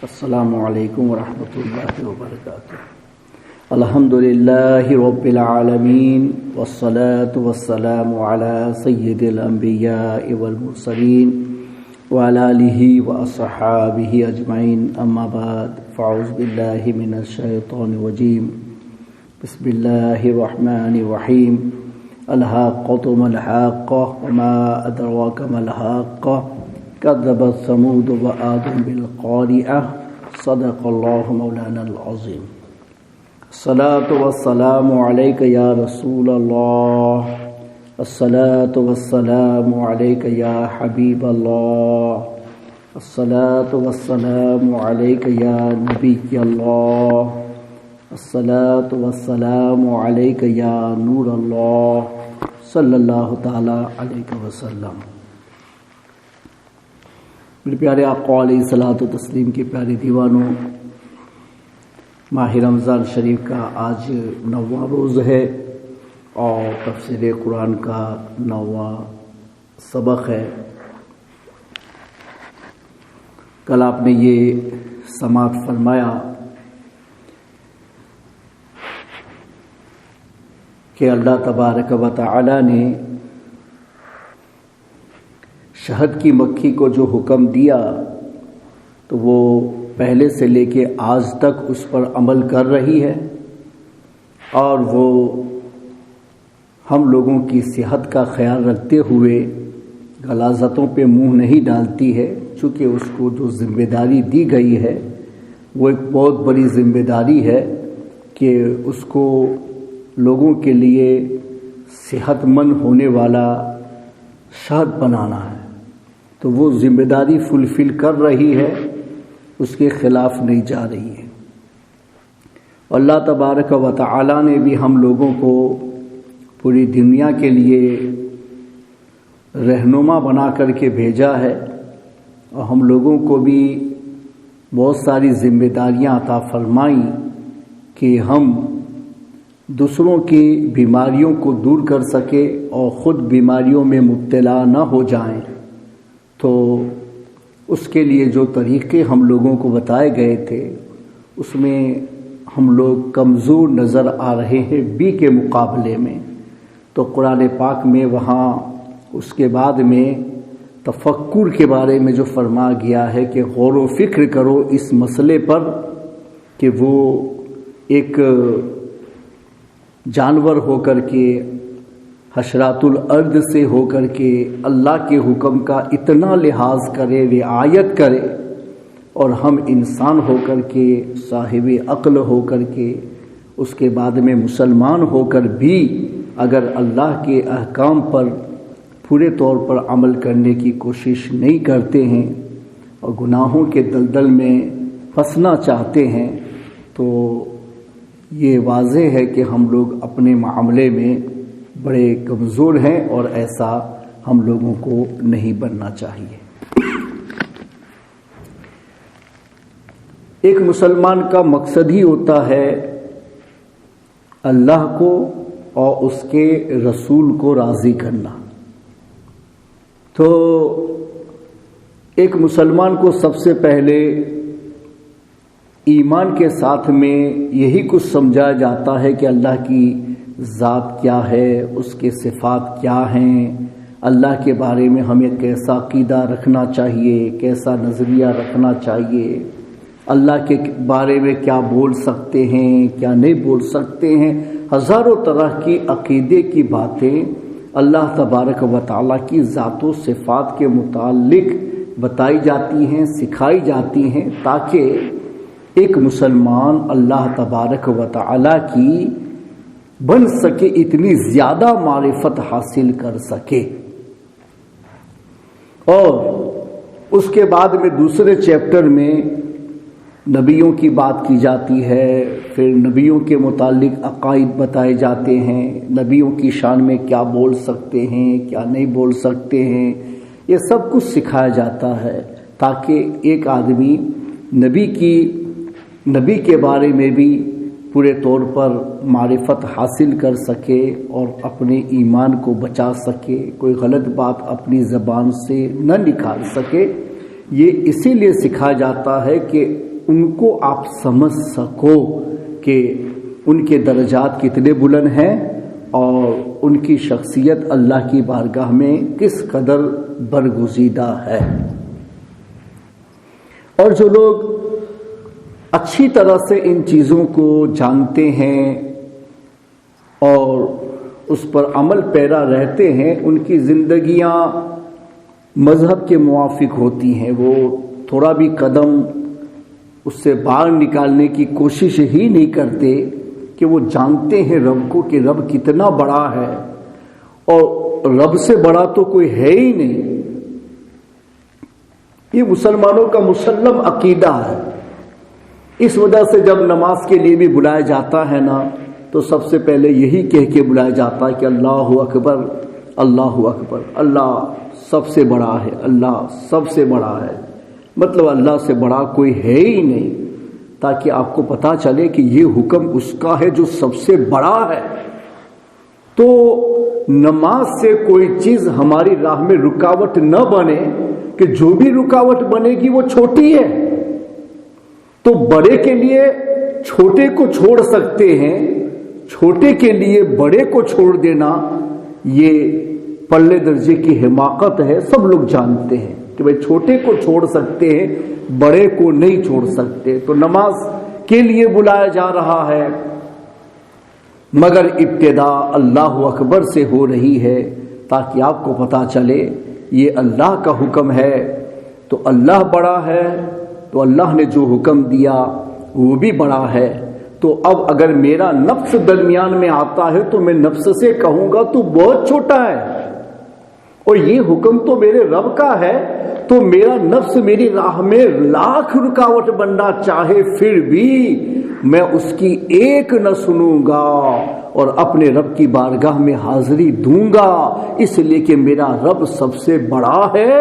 السلام علیکم ورحمۃ اللہ وبرکاتہ۔ الحمدللہ رب العالمین والصلاة والسلام علی سید الانبیاء والمرسلین وعلی آلہ واصحابہ اجمعین، اما بعد فاعوذ باللہ من الشیطان الرجیم، بسم اللہ الرحمن الرحیم۔ الحاقۃ ما الحاقۃ وما ادراک ما الحاقۃ كذبت ثمود وعاد بالقارعة صدق اللہ مولانا العظیم۔ الصلاة والسلام علیک یا رسول اللہ، الصلاة والسلام علیک یا حبیب اللہ، الصلاة والسلام علیک یا نبی اللہ، الصلاة والسلام علیک یا نور اللہ، صلی اللہ تعالی علیہ وسلم۔ میرے پیارے آقا علیہ الصلوۃ والتسلیم کے پیارے دیوانوں، ماہ رمضان شریف کا آج 9واں روز ہے اور تفسیر قرآن کا 9واں سبق ہے۔ کل آپ نے یہ سماعت فرمایا کہ اللہ تبارک و تعالی نے شہد کی مکھی کو جو حکم دیا تو وہ پہلے سے لے کے آج تک اس پر عمل کر رہی ہے، اور وہ ہم لوگوں کی صحت کا خیال رکھتے ہوئے غلاظتوں پہ منہ نہیں ڈالتی ہے، چونکہ اس کو جو ذمہ داری دی گئی ہے وہ ایک بہت بڑی ذمہ داری ہے کہ اس کو لوگوں کے لیے صحت مند ہونے والا شہد بنانا ہے، تو وہ ذمہ داری فلفل کر رہی ہے، اس کے خلاف نہیں جا رہی ہے۔ اللہ تبارک و تعالی نے بھی ہم لوگوں کو پوری دنیا کے لیے رہنما بنا کر کے بھیجا ہے، اور ہم لوگوں کو بھی بہت ساری ذمہ داریاں عطا فرمائیں کہ ہم دوسروں کی بیماریوں کو دور کر سکے اور خود بیماریوں میں مبتلا نہ ہو جائیں۔ تو اس کے لیے جو طریقے ہم لوگوں کو بتائے گئے تھے اس میں ہم لوگ کمزور نظر آ رہے ہیں بی کے مقابلے میں، تو قرآن پاک میں وہاں اس کے بعد میں تفکر کے بارے میں جو فرما گیا ہے کہ غور و فکر کرو اس مسئلے پر کہ وہ ایک جانور ہو کر کے، حشرات الارض سے ہو کر کے اللہ کے حکم کا اتنا لحاظ کرے، رعایت کرے، اور ہم انسان ہو کر کے، صاحب عقل ہو کر کے، اس کے بعد میں مسلمان ہو کر بھی اگر اللہ کے احکام پر پورے طور پر عمل کرنے کی کوشش نہیں کرتے ہیں اور گناہوں کے دلدل میں پھنسنا چاہتے ہیں، تو یہ واضح ہے کہ ہم لوگ اپنے معاملے میں بڑے کمزور ہیں، اور ایسا ہم لوگوں کو نہیں بننا چاہیے۔ ایک مسلمان کا مقصد ہی ہوتا ہے اللہ کو اور اس کے رسول کو راضی کرنا۔ تو ایک مسلمان کو سب سے پہلے ایمان کے ساتھ میں یہی کچھ سمجھایا جاتا ہے کہ اللہ کی ذات کیا ہے، اس کے صفات کیا ہیں، اللہ کے بارے میں ہمیں کیسا عقیدہ رکھنا چاہیے، کیسا نظریہ رکھنا چاہیے، اللہ کے بارے میں کیا بول سکتے ہیں، کیا نہیں بول سکتے ہیں۔ ہزاروں طرح کی عقیدے کی باتیں اللہ تبارک و تعالیٰ کی ذات و صفات کے متعلق بتائی جاتی ہیں، سکھائی جاتی ہیں، تاکہ ایک مسلمان اللہ تبارک و تعالیٰ کی بن سکے، اتنی زیادہ معرفت حاصل کر سکے۔ اور اس کے بعد میں دوسرے چیپٹر میں نبیوں کی بات کی جاتی ہے، پھر نبیوں کے متعلق عقائد بتائے جاتے ہیں، نبیوں کی شان میں کیا بول سکتے ہیں، کیا نہیں بول سکتے ہیں، یہ سب کچھ سکھایا جاتا ہے تاکہ ایک آدمی نبی کے بارے میں بھی پورے طور پر معرفت حاصل کر سکے اور اپنے ایمان کو بچا سکے، کوئی غلط بات اپنی زبان سے نہ نکال سکے۔ یہ اسی لیے سکھایا جاتا ہے کہ ان کو آپ سمجھ سکو کہ ان کے درجات کتنے بلند ہیں اور ان کی شخصیت اللہ کی بارگاہ میں کس قدر برگزیدہ ہے۔ اور جو لوگ اچھی طرح سے ان چیزوں کو جانتے ہیں اور اس پر عمل پیرا رہتے ہیں، ان کی زندگیاں مذہب کے موافق ہوتی ہیں۔ وہ تھوڑا بھی قدم اس سے باہر نکالنے کی کوشش ہی نہیں کرتے کہ وہ جانتے ہیں رب کو کہ رب کتنا بڑا ہے اور رب سے بڑا تو کوئی ہے ہی نہیں۔ یہ مسلمانوں کا مسلم عقیدہ ہے۔ اس وجہ سے جب نماز کے لیے بھی بلایا جاتا ہے نا تو سب سے پہلے یہی کہہ کے بلایا جاتا ہے کہ اللہ اکبر، اللہ اکبر، اللہ سب سے بڑا ہے، اللہ سب سے بڑا ہے، مطلب اللہ سے بڑا کوئی ہے ہی نہیں، تاکہ آپ کو پتا چلے کہ یہ حکم اس کا ہے جو سب سے بڑا ہے۔ تو نماز سے کوئی چیز ہماری راہ میں رکاوٹ نہ بنے کہ جو بھی رکاوٹ بنے گی وہ چھوٹی ہے، تو بڑے کے لیے چھوٹے کو چھوڑ سکتے ہیں، چھوٹے کے لیے بڑے کو چھوڑ دینا یہ پلے درجے کی حماقت ہے۔ سب لوگ جانتے ہیں کہ بھئی چھوٹے کو چھوڑ سکتے ہیں، بڑے کو نہیں چھوڑ سکتے۔ تو نماز کے لیے بلایا جا رہا ہے، مگر ابتدا اللہ اکبر سے ہو رہی ہے تاکہ آپ کو پتا چلے یہ اللہ کا حکم ہے، تو اللہ بڑا ہے، تو اللہ نے جو حکم دیا وہ بھی بڑا ہے۔ تو اب اگر میرا نفس درمیان میں آتا ہے تو میں نفس سے کہوں گا تو بہت چھوٹا ہے، اور یہ حکم تو میرے رب کا ہے، تو میرا نفس میری راہ میں لاکھ رکاوٹ بننا چاہے پھر بھی میں اس کی ایک نہ سنوں گا اور اپنے رب کی بارگاہ میں حاضری دوں گا، اس لیے کہ میرا رب سب سے بڑا ہے۔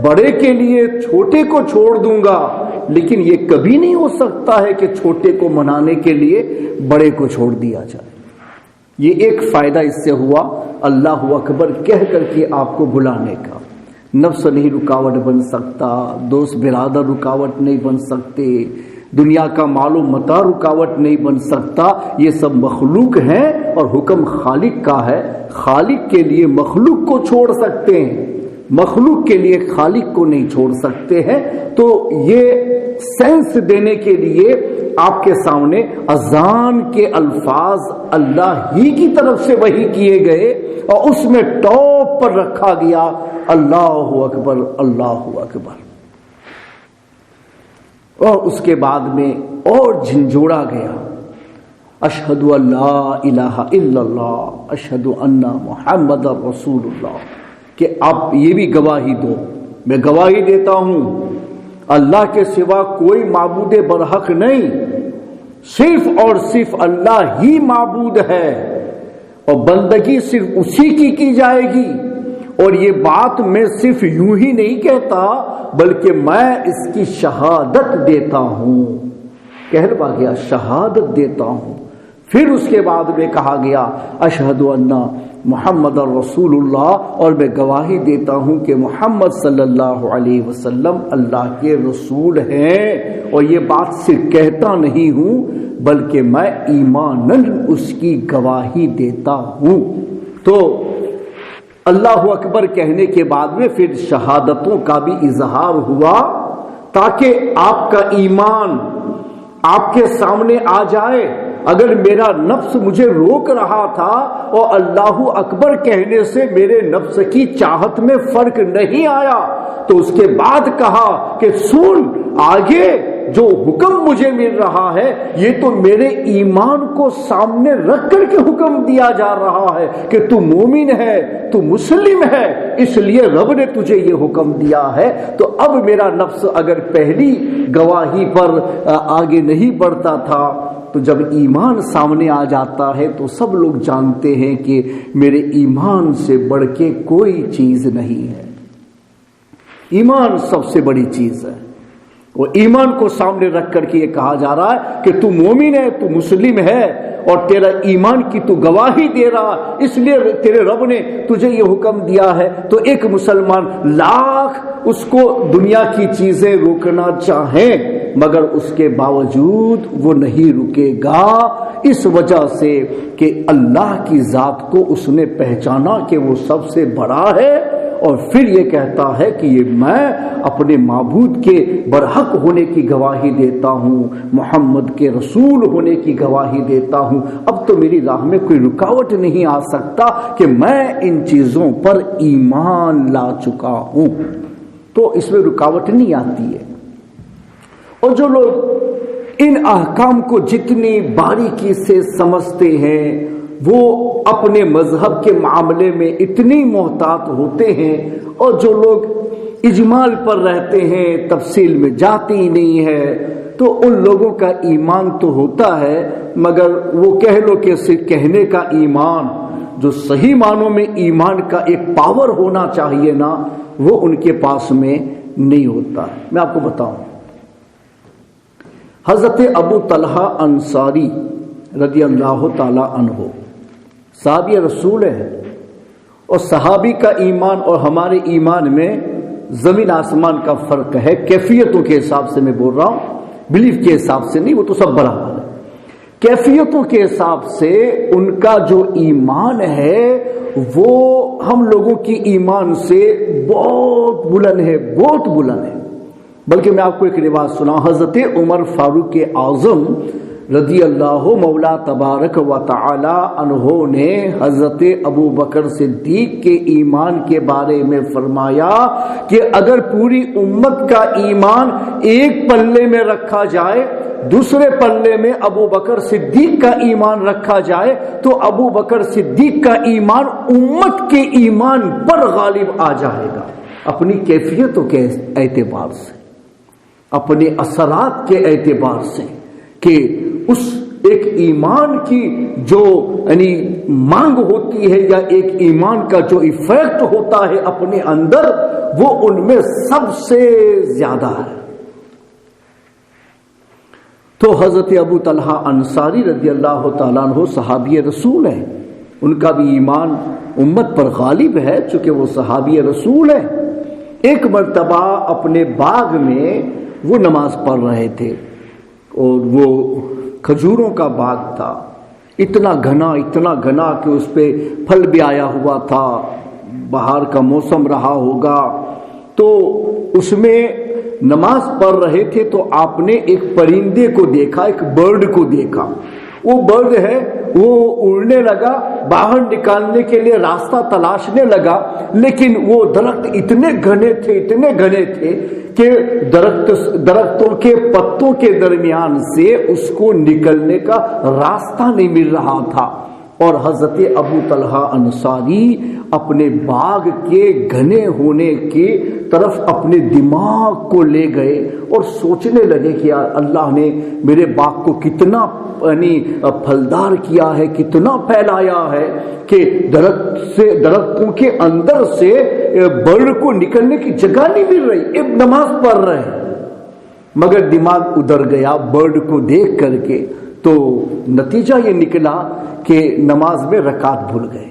بڑے کے لیے چھوٹے کو چھوڑ دوں گا، لیکن یہ کبھی نہیں ہو سکتا ہے کہ چھوٹے کو منانے کے لیے بڑے کو چھوڑ دیا جائے۔ یہ ایک فائدہ اس سے ہوا اللہ اکبر کہہ کر کے آپ کو بلانے کا۔ نفس نہیں رکاوٹ بن سکتا، دوست برادر رکاوٹ نہیں بن سکتے، دنیا کا مال و متاع رکاوٹ نہیں بن سکتا، یہ سب مخلوق ہیں اور حکم خالق کا ہے۔ خالق کے لیے مخلوق کو چھوڑ سکتے ہیں، مخلوق کے لیے خالق کو نہیں چھوڑ سکتے ہیں۔ تو یہ سینس دینے کے لیے آپ کے سامنے اذان کے الفاظ اللہ ہی کی طرف سے وحی کیے گئے اور اس میں ٹاپ پر رکھا گیا اللہ اکبر، اللہ اکبر، اور اس کے بعد میں اور جھنجھوڑا گیا اشہد ان لا الہ الا اللہ اشہد ان محمد رسول اللہ، کہ آپ یہ بھی گواہی دو۔ میں گواہی دیتا ہوں اللہ کے سوا کوئی معبود برحق نہیں، صرف اور صرف اللہ ہی معبود ہے اور بندگی صرف اسی کی جائے گی۔ اور یہ بات میں صرف یوں ہی نہیں کہتا بلکہ میں اس کی شہادت دیتا ہوں، کہلوا گیا شہادت دیتا ہوں۔ پھر اس کے بعد میں کہا گیا اشہد ان محمد رسول اللہ، اور میں گواہی دیتا ہوں کہ محمد صلی اللہ علیہ وسلم اللہ کے رسول ہیں، اور یہ بات صرف کہتا نہیں ہوں بلکہ میں ایماناً اس کی گواہی دیتا ہوں۔ تو اللہ اکبر کہنے کے بعد میں پھر شہادتوں کا بھی اظہار ہوا تاکہ آپ کا ایمان آپ کے سامنے آ جائے۔ اگر میرا نفس مجھے روک رہا تھا اور اللہ اکبر کہنے سے میرے نفس کی چاہت میں فرق نہیں آیا تو اس کے بعد کہا کہ سن، آگے جو حکم مجھے مل رہا ہے یہ تو میرے ایمان کو سامنے رکھ کر کے حکم دیا جا رہا ہے کہ تو مومن ہے، تو مسلم ہے، اس لیے رب نے تجھے یہ حکم دیا ہے۔ تو اب میرا نفس اگر پہلی گواہی پر آگے نہیں بڑھتا تھا تو جب ایمان سامنے آ جاتا ہے تو سب لوگ جانتے ہیں کہ میرے ایمان سے بڑھ کے کوئی چیز نہیں ہے، ایمان سب سے بڑی چیز ہے۔ وہ ایمان کو سامنے رکھ کر کے یہ کہا جا رہا ہے کہ تو مومن ہے، تو مسلم ہے اور تیرا ایمان کی تو گواہی دے رہا، اس لیے تیرے رب نے تجھے یہ حکم دیا ہے۔ تو ایک مسلمان لاکھ اس کو دنیا کی چیزیں روکنا چاہیں مگر اس کے باوجود وہ نہیں رکے گا، اس وجہ سے کہ اللہ کی ذات کو اس نے پہچانا کہ وہ سب سے بڑا ہے، اور پھر یہ کہتا ہے کہ یہ میں اپنے معبود کے برحق ہونے کی گواہی دیتا ہوں، محمد کے رسول ہونے کی گواہی دیتا ہوں، اب تو میری راہ میں کوئی رکاوٹ نہیں آ سکتا کہ میں ان چیزوں پر ایمان لا چکا ہوں، تو اس میں رکاوٹ نہیں آتی ہے۔ اور جو لوگ ان احکام کو جتنی باریکی سے سمجھتے ہیں وہ اپنے مذہب کے معاملے میں اتنی محتاط ہوتے ہیں، اور جو لوگ اجمال پر رہتے ہیں، تفصیل میں جاتے ہی نہیں ہے، تو ان لوگوں کا ایمان تو ہوتا ہے مگر وہ کہہ لو کہ صرف کہنے کا ایمان، جو صحیح معنوں میں ایمان کا ایک پاور ہونا چاہیے نا، وہ ان کے پاس میں نہیں ہوتا۔ میں آپ کو بتاؤں، حضرت ابو طلحہ انصاری رضی اللہ تعالی عنہ صحابی رسول ہے، اور صحابی کا ایمان اور ہمارے ایمان میں زمین آسمان کا فرق ہے، کیفیتوں کے حساب سے میں بول رہا ہوں، بلیف کے حساب سے نہیں، وہ تو سب برابر ہے۔ کیفیتوں کے حساب سے ان کا جو ایمان ہے وہ ہم لوگوں کی ایمان سے بہت بلند ہے، بہت بلند ہے۔ بلکہ میں آپ کو ایک روایت سنا، حضرت عمر فاروق اعظم رضی اللہ مولا تبارک و تعالی عنہ نے حضرت ابو بکر صدیق کے ایمان کے بارے میں فرمایا کہ اگر پوری امت کا ایمان ایک پلے میں رکھا جائے، دوسرے پلے میں ابو بکر صدیق کا ایمان رکھا جائے، تو ابو بکر صدیق کا ایمان امت کے ایمان پر غالب آ جائے گا، اپنی کیفیتوں کے اعتبار سے، اپنے اثرات کے اعتبار سے، کہ اس ایک ایمان کی جو یعنی مانگ ہوتی ہے یا ایک ایمان کا جو ایفیکٹ ہوتا ہے اپنے اندر، وہ ان میں سب سے زیادہ ہے۔ تو حضرت ابو طلحہ انصاری رضی اللہ تعالیٰ عنہ صحابی رسول ہیں، ان کا بھی ایمان امت پر غالب ہے چونکہ وہ صحابی رسول ہیں۔ ایک مرتبہ اپنے باغ میں وہ نماز پڑھ رہے تھے، اور وہ کھجوروں کا باغ تھا، اتنا گھنا کہ اس پہ پھل بھی آیا ہوا تھا، بہار کا موسم رہا ہوگا، تو اس میں نماز پڑھ رہے تھے تو آپ نے ایک پرندے کو دیکھا، ایک برڈ کو دیکھا۔ وہ برڈ ہے وہ اڑنے لگا، باہر نکالنے کے لیے راستہ تلاشنے لگا، لیکن وہ درخت اتنے گھنے تھے کہ درختوں کے پتوں کے درمیان سے اس کو نکلنے کا راستہ نہیں مل رہا تھا۔ اور حضرت ابو طلحہ انصاری اپنے باغ کے گھنے ہونے کی طرف اپنے دماغ کو لے گئے اور سوچنے لگے کہ یار اللہ نے میرے باغ کو کتنا پھلدار کیا ہے، کتنا پھیلایا ہے کہ درختوں کے اندر سے برڈ کو نکلنے کی جگہ نہیں مل رہی، اب نماز پڑھ رہے ہیں، مگر دماغ ادھر گیا برڈ کو دیکھ کر کے، تو نتیجہ یہ نکلا کہ نماز میں رکعت بھول گئے،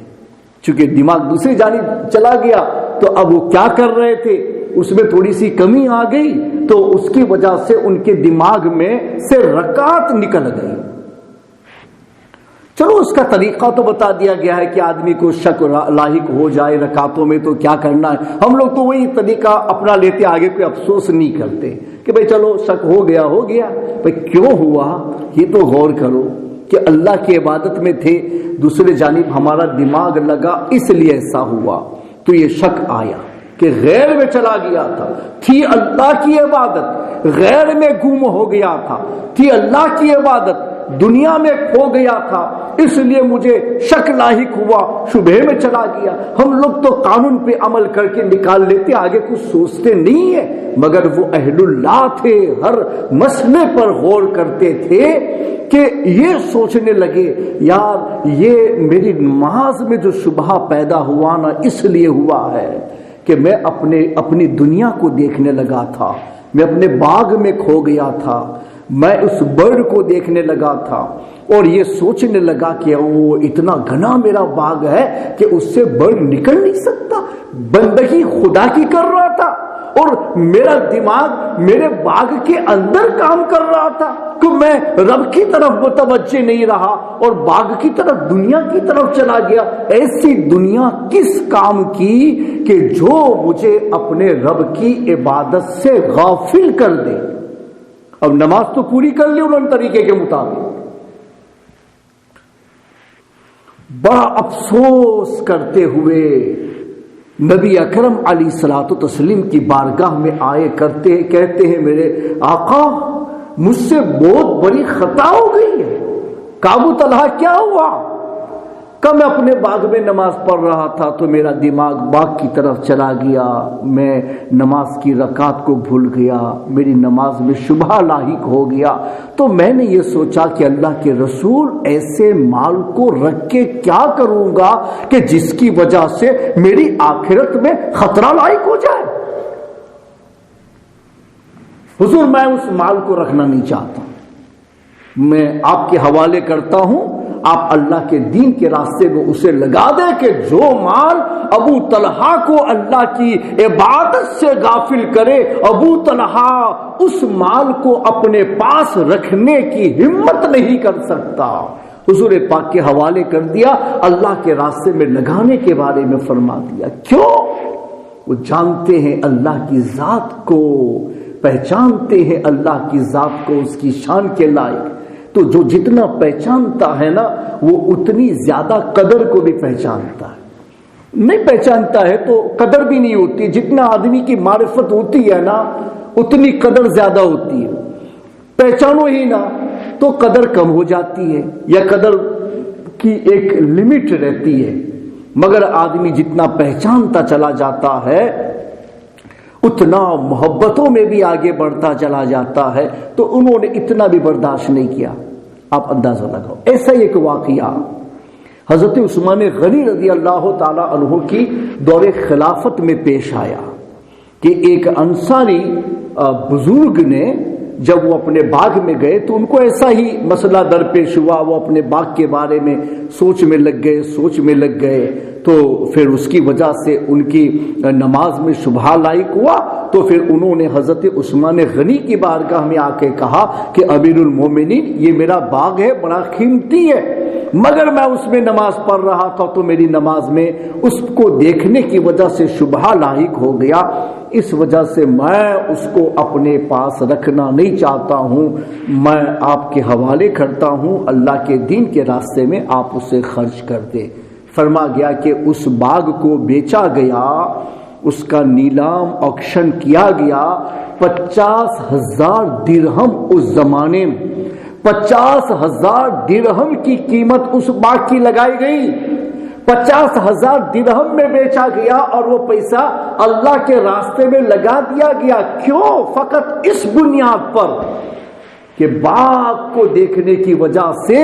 چونکہ دماغ دوسری جانب چلا گیا۔ تو اب وہ کیا کر رہے تھے، اس میں تھوڑی سی کمی آ گئی، تو اس کی وجہ سے ان کے دماغ میں سے رکعت نکل گئی۔ چلو اس کا طریقہ تو بتا دیا گیا ہے کہ آدمی کو شک لاحق ہو جائے رکعتوں میں تو کیا کرنا ہے، ہم لوگ تو وہی طریقہ اپنا لیتے، آگے کوئی افسوس نہیں کرتے کہ بھئی چلو شک ہو گیا بھئی کیوں ہوا، یہ تو غور کرو کہ اللہ کی عبادت میں تھے، دوسرے جانب ہمارا دماغ لگا اس لیے ایسا ہوا، تو یہ شک آیا کہ غیر میں چلا گیا تھی اللہ کی عبادت، غیر میں گم ہو گیا تھی اللہ کی عبادت، دنیا میں کھو گیا تھا، اس لیے مجھے شک لاحق ہوا، شبہ میں چلا گیا۔ ہم لوگ تو قانون پہ عمل کر کے نکال لیتے، آگے کچھ سوچتے نہیں ہیں، مگر وہ اہل اللہ تھے، ہر مسئلے پر غور کرتے تھے کہ یہ سوچنے لگے یار یہ میری نماز میں جو شبہ پیدا ہوا نا اس لیے ہوا ہے کہ میں اپنی دنیا کو دیکھنے لگا تھا، میں اپنے باغ میں کھو گیا تھا، میں اس برڈ کو دیکھنے لگا تھا اور یہ سوچنے لگا کہ وہ اتنا گھنا میرا باغ ہے کہ اس سے برڈ نکل نہیں سکتا، بندگی خدا کی کر رہا تھا اور میرا دماغ میرے باغ کے اندر کام کر رہا تھا کہ میں رب کی طرف متوجہ نہیں رہا اور باغ کی طرف دنیا کی طرف چلا گیا۔ ایسی دنیا کس کام کی کہ جو مجھے اپنے رب کی عبادت سے غافل کر دے۔ اب نماز تو پوری کر لی انہوں نے طریقے کے مطابق، بڑا افسوس کرتے ہوئے نبی اکرم علیہ الصلوۃ والتسلیم کی بارگاہ میں آئے کہتے ہیں میرے آقا مجھ سے بہت بڑی خطا ہو گئی ہے۔ ابو طلحہ کیا ہوا؟ کہ میں اپنے باغ میں نماز پڑھ رہا تھا تو میرا دماغ باغ کی طرف چلا گیا، میں نماز کی رکعت کو بھول گیا، میری نماز میں شبہ لاحق ہو گیا، تو میں نے یہ سوچا کہ اللہ کے رسول ایسے مال کو رکھ کے کیا کروں گا کہ جس کی وجہ سے میری آخرت میں خطرہ لاحق ہو جائے۔ حضور میں اس مال کو رکھنا نہیں چاہتا، میں آپ کے حوالے کرتا ہوں، آپ اللہ کے دین کے راستے میں اسے لگا دیں کہ جو مال ابو طلحہ کو اللہ کی عبادت سے غافل کرے، ابو طلحہ اس مال کو اپنے پاس رکھنے کی ہمت نہیں کر سکتا۔ حضور پاک کے حوالے کر دیا، اللہ کے راستے میں لگانے کے بارے میں فرما دیا۔ کیوں؟ وہ جانتے ہیں اللہ کی ذات کو، پہچانتے ہیں اللہ کی ذات کو، اس کی شان کے لائق۔ تو جو جتنا پہچانتا ہے نا وہ اتنی زیادہ قدر کو بھی پہچانتا ہے، نہیں پہچانتا ہے تو قدر بھی نہیں ہوتی۔ جتنا آدمی کی معرفت ہوتی ہے نا اتنی قدر زیادہ ہوتی ہے، پہچانو ہی نا تو قدر کم ہو جاتی ہے یا قدر کی ایک لمٹ رہتی ہے، مگر آدمی جتنا پہچانتا چلا جاتا ہے اتنا محبتوں میں بھی آگے بڑھتا چلا جاتا ہے۔ تو انہوں نے اتنا بھی برداشت نہیں کیا۔ آپ اندازہ لگاؤ، ایسا ہی ایک واقعہ حضرت عثمان غنی رضی اللہ تعالی عنہ کی دور خلافت میں پیش آیا کہ ایک انصاری بزرگ نے جب وہ اپنے باغ میں گئے تو ان کو ایسا ہی مسئلہ درپیش ہوا، وہ اپنے باغ کے بارے میں سوچ میں لگ گئے تو پھر اس کی وجہ سے ان کی نماز میں شبہ لاحق ہوا۔ تو پھر انہوں نے حضرت عثمان غنی کی بارگاہ میں آ کے کہا کہ امیر المومنین یہ میرا باغ ہے، بڑا قیمتی ہے، مگر میں اس میں نماز پڑھ رہا تھا تو میری نماز میں اس کو دیکھنے کی وجہ سے شبہ لاحق ہو گیا، اس وجہ سے میں اس کو اپنے پاس رکھنا نہیں چاہتا ہوں، میں آپ کے حوالے کرتا ہوں، اللہ کے دین کے راستے میں آپ اسے خرچ کر دیں۔ فرما گیا کہ اس باغ کو بیچا گیا، اس کا نیلام آکشن کیا گیا، 50,000 درہم اس زمانے میں 50,000 درہم کی قیمت اس باغ کی لگائی گئی، 50,000 درہم میں بیچا گیا اور وہ پیسہ اللہ کے راستے میں لگا دیا گیا۔ کیوں؟ فقط اس بنیاد پر کہ باغ کو دیکھنے کی وجہ سے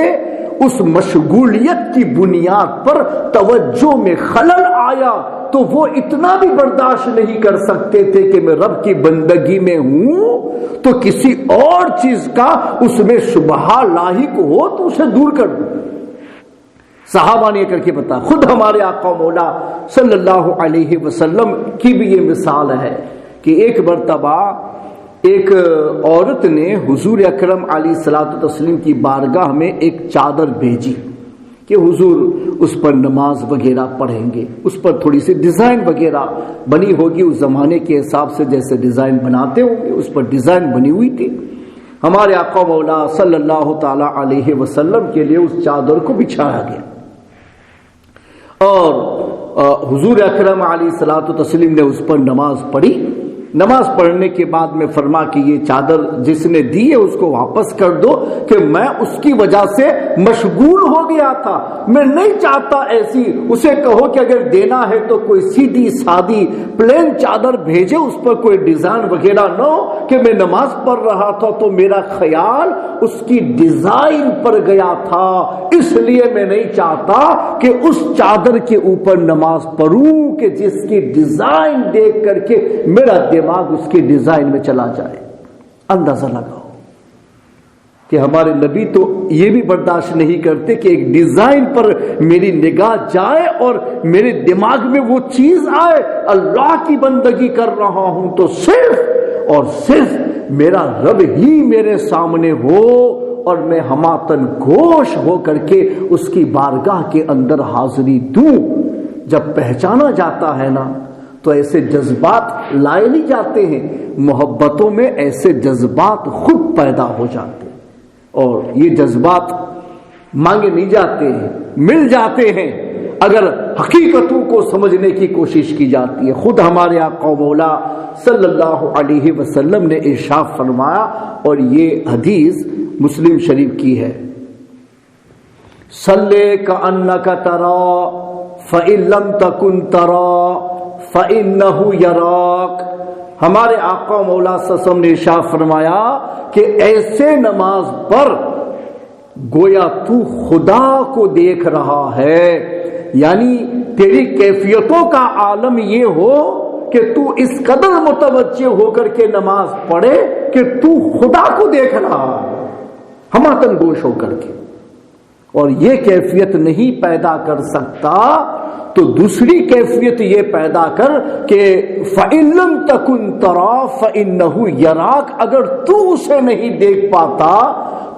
اس مشغولیت کی بنیاد پر توجہ میں خلل آیا، تو وہ اتنا بھی برداشت نہیں کر سکتے تھے کہ میں رب کی بندگی میں ہوں تو کسی اور چیز کا اس میں شبہ لاحق ہو تو اسے دور کر دوں۔ صحابہ نے کر کے بتا، خود ہمارے آقا مولا صلی اللہ علیہ وسلم کی بھی یہ مثال ہے کہ ایک مرتبہ ایک عورت نے حضور اکرم علیہ الصلوۃ والتسلیم کی بارگاہ میں ایک چادر بھیجی کہ حضور اس پر نماز وغیرہ پڑھیں گے، اس پر تھوڑی سی ڈیزائن وغیرہ بنی ہوگی، اس زمانے کے حساب سے جیسے ڈیزائن بناتے ہوں گے اس پر ڈیزائن بنی ہوئی تھی۔ ہمارے آقا مولا صلی اللہ تعالی علیہ وسلم کے لیے اس چادر کو بچھایا گیا اور حضور اکرم علیہ الصلوۃ والتسلیم نے اس پر نماز پڑھی۔ نماز پڑھنے کے بعد میں فرما کہ یہ چادر جس نے دی ہے اس کو واپس کر دو کہ میں اس کی وجہ سے مشغول ہو گیا تھا، میں نہیں چاہتا ایسی، اسے کہو کہ اگر دینا ہے تو کوئی سیدھی سادی پلین چادر بھیجے، اس پر کوئی ڈیزائن وغیرہ نہ ہو کہ میں نماز پڑھ رہا تھا تو میرا خیال اس کی ڈیزائن پر گیا تھا، اس لیے میں نہیں چاہتا کہ اس چادر کے اوپر نماز پڑھوں کہ جس کی ڈیزائن دیکھ کر کے میرا دماغ اس کی ڈیزائن میں چلا جائے۔ اندازہ لگاؤ کہ ہمارے نبی تو یہ بھی برداشت نہیں کرتے کہ ایک ڈیزائن پر میری نگاہ جائے اور میرے دماغ میں وہ چیز آئے، اللہ کی بندگی کر رہا ہوں تو صرف اور صرف میرا رب ہی میرے سامنے ہو اور میں ہماتن گوش ہو کر کے اس کی بارگاہ کے اندر حاضری دوں۔ جب پہچانا جاتا ہے نا تو ایسے جذبات لائے نہیں جاتے ہیں، محبتوں میں ایسے جذبات خود پیدا ہو جاتے ہیں، اور یہ جذبات مانگے نہیں جاتے ہیں، مل جاتے ہیں اگر حقیقتوں کو سمجھنے کی کوشش کی جاتی ہے۔ خود ہمارے آقا و مولا صلی اللہ علیہ وسلم نے ارشاد فرمایا، اور یہ حدیث مسلم شریف کی ہے، صلی کأنک تری فإن لم تکن تری فإنہ یراک۔ ہمارے آقا و مولا صلی اللہ علیہ وسلم نے ارشاد فرمایا کہ ایسے نماز پر گویا تو خدا کو دیکھ رہا ہے، یعنی تیری کیفیتوں کا عالم یہ ہو کہ تو اس قدر متوجہ ہو کر کے نماز پڑھے کہ تو خدا کو دیکھ رہا ہے ہماتن گوش ہو کر کے، اور یہ کیفیت نہیں پیدا کر سکتا تو دوسری کیفیت یہ پیدا کر کہ فَإِن لَمْ تَكُنْ تَرَى فَإِنَّهُ يَرَاكَ، اگر تو اسے نہیں دیکھ پاتا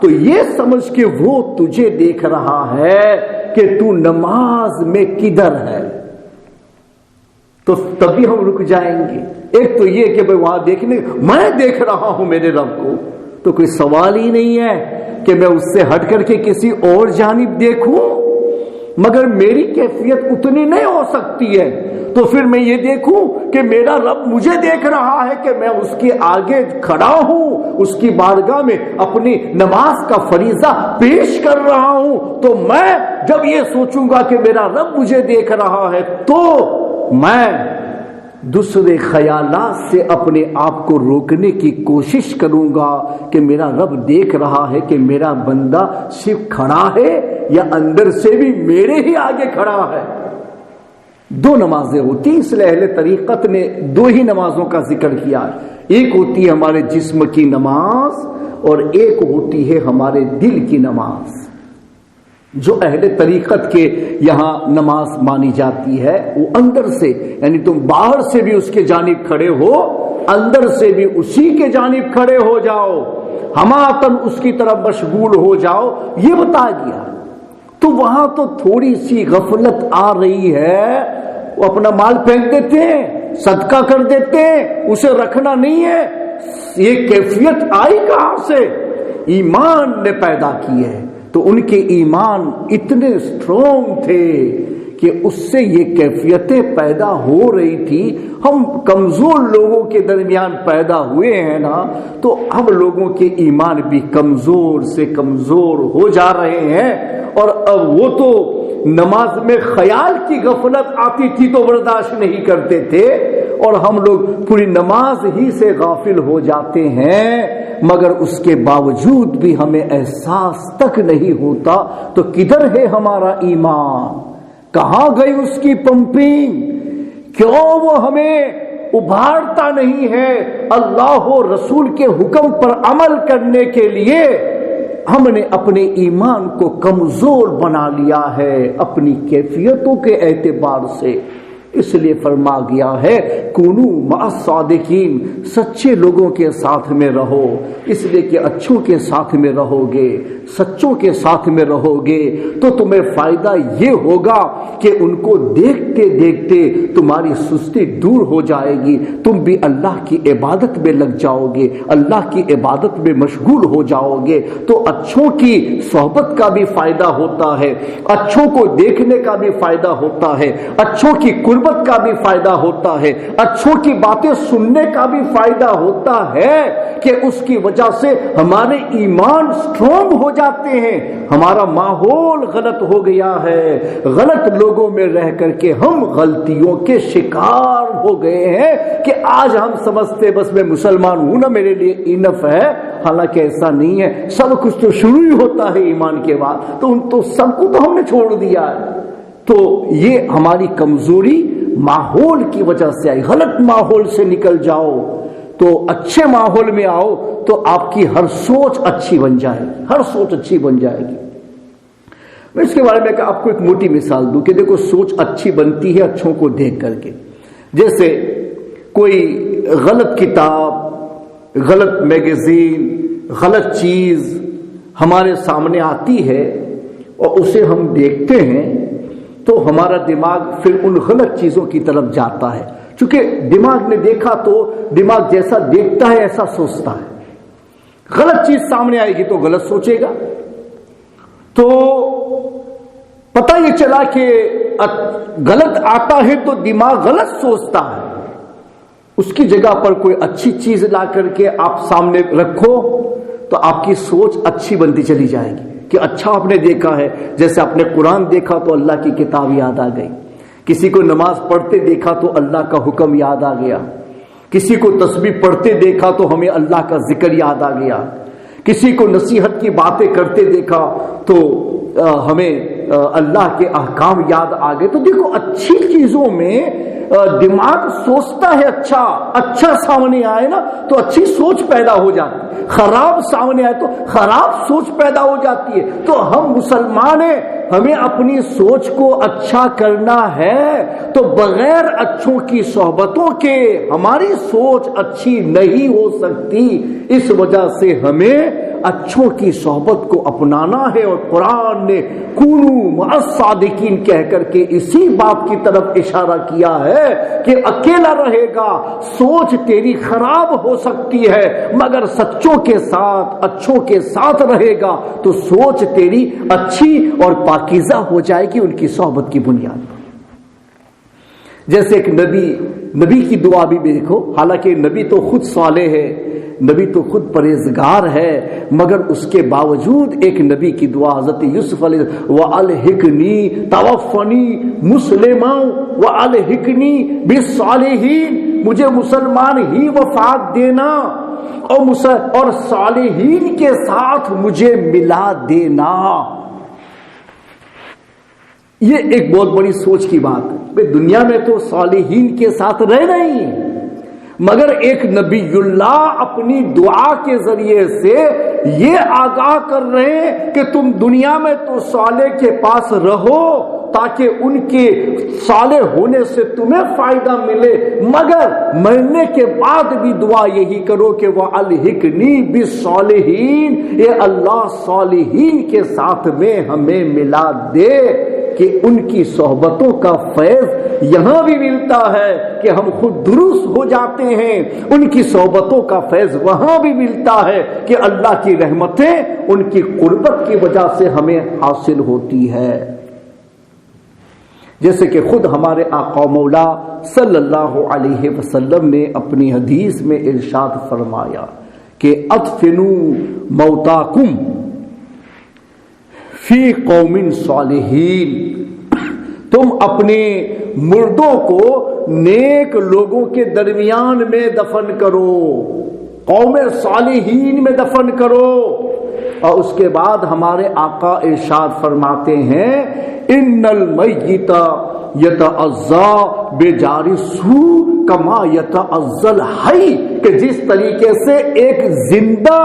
تو یہ سمجھ کہ وہ تجھے دیکھ رہا ہے کہ تو نماز میں کدھر ہے۔ تو تبھی ہم رک جائیں گے۔ ایک تو یہ کہ وہاں دیکھنے میں دیکھ رہا ہوں میرے رب کو، تو کوئی سوال ہی نہیں ہے کہ میں اس سے ہٹ کر کے کسی اور جانب دیکھوں، مگر میری کیفیت اتنی نہیں ہو سکتی ہے، تو پھر میں یہ دیکھوں کہ میرا رب مجھے دیکھ رہا ہے کہ میں اس کے آگے کھڑا ہوں، اس کی بارگاہ میں اپنی نماز کا فریضہ پیش کر رہا ہوں۔ تو میں جب یہ سوچوں گا کہ میرا رب مجھے دیکھ رہا ہے تو میں دوسرے خیالات سے اپنے آپ کو روکنے کی کوشش کروں گا کہ میرا رب دیکھ رہا ہے کہ میرا بندہ صرف کھڑا ہے یا اندر سے بھی میرے ہی آگے کھڑا ہے۔ دو نمازیں ہوتی، اس لیے اہل طریقت نے دو ہی نمازوں کا ذکر کیا، ایک ہوتی ہے ہمارے جسم کی نماز اور ایک ہوتی ہے ہمارے دل کی نماز۔ جو اہل طریقت کے یہاں نماز مانی جاتی ہے وہ اندر سے، یعنی تم باہر سے بھی اس کے جانب کھڑے ہو، اندر سے بھی اسی کے جانب کھڑے ہو جاؤ، ہماتن اس کی طرف مشغول ہو جاؤ، یہ بتا گیا۔ تو وہاں تو تھوڑی سی غفلت آ رہی ہے، وہ اپنا مال پھینک دیتے ہیں، صدقہ کر دیتے ہیں، اسے رکھنا نہیں ہے۔ یہ کیفیت آئی کہاں سے؟ ایمان نے پیدا کی ہے، تو ان کے ایمان اتنے اسٹرانگ تھے کہ اس سے یہ کیفیتیں پیدا ہو رہی تھی۔ ہم کمزور لوگوں کے درمیان پیدا ہوئے ہیں نا، تو ہم لوگوں کے ایمان بھی کمزور سے کمزور ہو جا رہے ہیں، اور اب وہ تو نماز میں خیال کی غفلت آتی تھی تو برداشت نہیں کرتے تھے، اور ہم لوگ پوری نماز ہی سے غافل ہو جاتے ہیں، مگر اس کے باوجود بھی ہمیں احساس تک نہیں ہوتا۔ تو کدھر ہے ہمارا ایمان؟ کہاں گئی اس کی پمپنگ؟ کیوں وہ ہمیں ابھارتا نہیں ہے اللہ و رسول کے حکم پر عمل کرنے کے لیے؟ ہم نے اپنے ایمان کو کمزور بنا لیا ہے اپنی کیفیتوں کے اعتبار سے، اس لیے فرما گیا ہے کونو مع الصادقین، سچے لوگوں کے ساتھ میں رہو، اس لیے کہ اچھوں کے ساتھ میں رہو گے، سچوں کے ساتھ میں رہو گے تو تمہیں فائدہ یہ ہوگا کہ ان کو دیکھتے دیکھتے تمہاری سستی دور ہو جائے گی، تم بھی اللہ کی عبادت میں لگ جاؤ گے، اللہ کی عبادت میں مشغول ہو جاؤ گے۔ تو اچھوں کی صحبت کا بھی فائدہ ہوتا ہے، اچھوں کو دیکھنے کا بھی فائدہ ہوتا ہے، اچھوں کی قربت کا بھی فائدہ ہوتا ہے، اچھوں کی باتیں سننے کا بھی فائدہ ہوتا ہے کہ اس کی وجہ سے ہمارے ایمان سٹرونگ ہو جاتے ہیں۔ ہمارا ماحول غلط ہو گیا ہے، غلط لوگوں میں رہ کر کے ہم غلطیوں کے شکار ہو گئے ہیں کہ آج ہم سمجھتے بس میں مسلمان ہوں نا، میرے لیے انف ہے، حالانکہ ایسا نہیں ہے۔ سب کچھ تو شروع ہی ہوتا ہے ایمان کے بعد، تو ان تو سب کو تو ہم نے چھوڑ دیا ہے۔ تو یہ ہماری کمزوری ماحول کی وجہ سے آئی۔ غلط ماحول سے نکل جاؤ تو اچھے ماحول میں آؤ تو آپ کی ہر سوچ اچھی بن جائے گی، ہر سوچ اچھی بن جائے گی۔ میں اس کے بارے میں آپ کو ایک موٹی مثال دوں کہ دیکھو سوچ اچھی بنتی ہے اچھوں کو دیکھ کر کے۔ جیسے کوئی غلط کتاب، غلط میگزین، غلط چیز ہمارے سامنے آتی ہے اور اسے ہم دیکھتے ہیں تو ہمارا دماغ پھر ان غلط چیزوں کی طرف جاتا ہے، چونکہ دماغ نے دیکھا تو دماغ جیسا دیکھتا ہے ایسا سوچتا ہے۔ غلط چیز سامنے آئے گی تو غلط سوچے گا۔ تو پتہ یہ چلا کہ غلط آتا ہے تو دماغ غلط سوچتا ہے، اس کی جگہ پر کوئی اچھی چیز لا کر کے آپ سامنے رکھو تو آپ کی سوچ اچھی بنتی چلی جائے گی کہ اچھا آپ نے دیکھا ہے۔ جیسے آپ نے قرآن دیکھا تو اللہ کی کتاب یاد آ گئی، کسی کو نماز پڑھتے دیکھا تو اللہ کا حکم یاد آ گیا، کسی کو تسبیح پڑھتے دیکھا تو ہمیں اللہ کا ذکر یاد آ گیا، کسی کو نصیحت کی باتیں کرتے دیکھا تو ہمیں اللہ کے احکام یاد آ گئے۔ تو دیکھو اچھی چیزوں میں دماغ سوچتا ہے، اچھا سامنے آئے نا تو اچھی سوچ پیدا ہو جاتی ہے، خراب سامنے آئے تو خراب سوچ پیدا ہو جاتی ہے۔ تو ہم مسلمان ہیں، ہمیں اپنی سوچ کو اچھا کرنا ہے تو بغیر اچھوں کی صحبتوں کے ہماری سوچ اچھی نہیں ہو سکتی۔ اس وجہ سے ہمیں اچھوں کی صحبت کو اپنانا ہے، اور قرآن نے کونوا مع الصادقین کہہ کر کے اسی بات کی طرف اشارہ کیا ہے کہ اکیلا رہے گا سوچ تیری خراب ہو سکتی ہے، مگر سچوں کے ساتھ اچھوں کے ساتھ رہے گا تو سوچ تیری اچھی اور پاکیزہ ہو جائے گی ان کی صحبت کی بنیاد پر۔ جیسے ایک نبی کی دعا بھی دیکھو، حالانکہ نبی تو خود صالح ہے، نبی تو خود پرہیزگار ہے، مگر اس کے باوجود ایک نبی کی دعا حضرت یوسف علیہ وَأَلْحِقْنِی تَوَفَّنِی مُسْلِمًا وَأَلْحِقْنِی بِالصَّالِحِینَ، مجھے مسلمان ہی وفات دینا اور صالحین کے ساتھ مجھے ملا دینا۔ یہ ایک بہت بڑی سوچ کی بات ہے۔ دنیا میں تو صالحین کے ساتھ رہنا ہی، مگر ایک نبی اللہ اپنی دعا کے ذریعے سے یہ آگاہ کر رہے ہیں کہ تم دنیا میں تو صالح کے پاس رہو تاکہ ان کے صالح ہونے سے تمہیں فائدہ ملے، مگر مرنے کے بعد بھی دعا یہی کرو کہ وَأَلْحِقْنِی بِالصَّالِحِینَ، اے اللہ صالحین کے ساتھ میں ہمیں ملا دے، کہ ان کی صحبتوں کا فیض یہاں بھی ملتا ہے کہ ہم خود درست ہو جاتے ہیں، ان کی صحبتوں کا فیض وہاں بھی ملتا ہے کہ اللہ کی رحمتیں ان کی قربت کی وجہ سے ہمیں حاصل ہوتی ہے۔ جیسے کہ خود ہمارے آقا مولا صلی اللہ علیہ وسلم نے اپنی حدیث میں ارشاد فرمایا کہ ادفنوا موتاکم فی قوم صالحین، تم اپنے مردوں کو نیک لوگوں کے درمیان میں دفن کرو، قوم صالحین میں دفن کرو۔ اور اس کے بعد ہمارے آقا ارشاد فرماتے ہیں ان المیت یتعزا بجارسہ کما یتعزا الحی، کہ جس طریقے سے ایک زندہ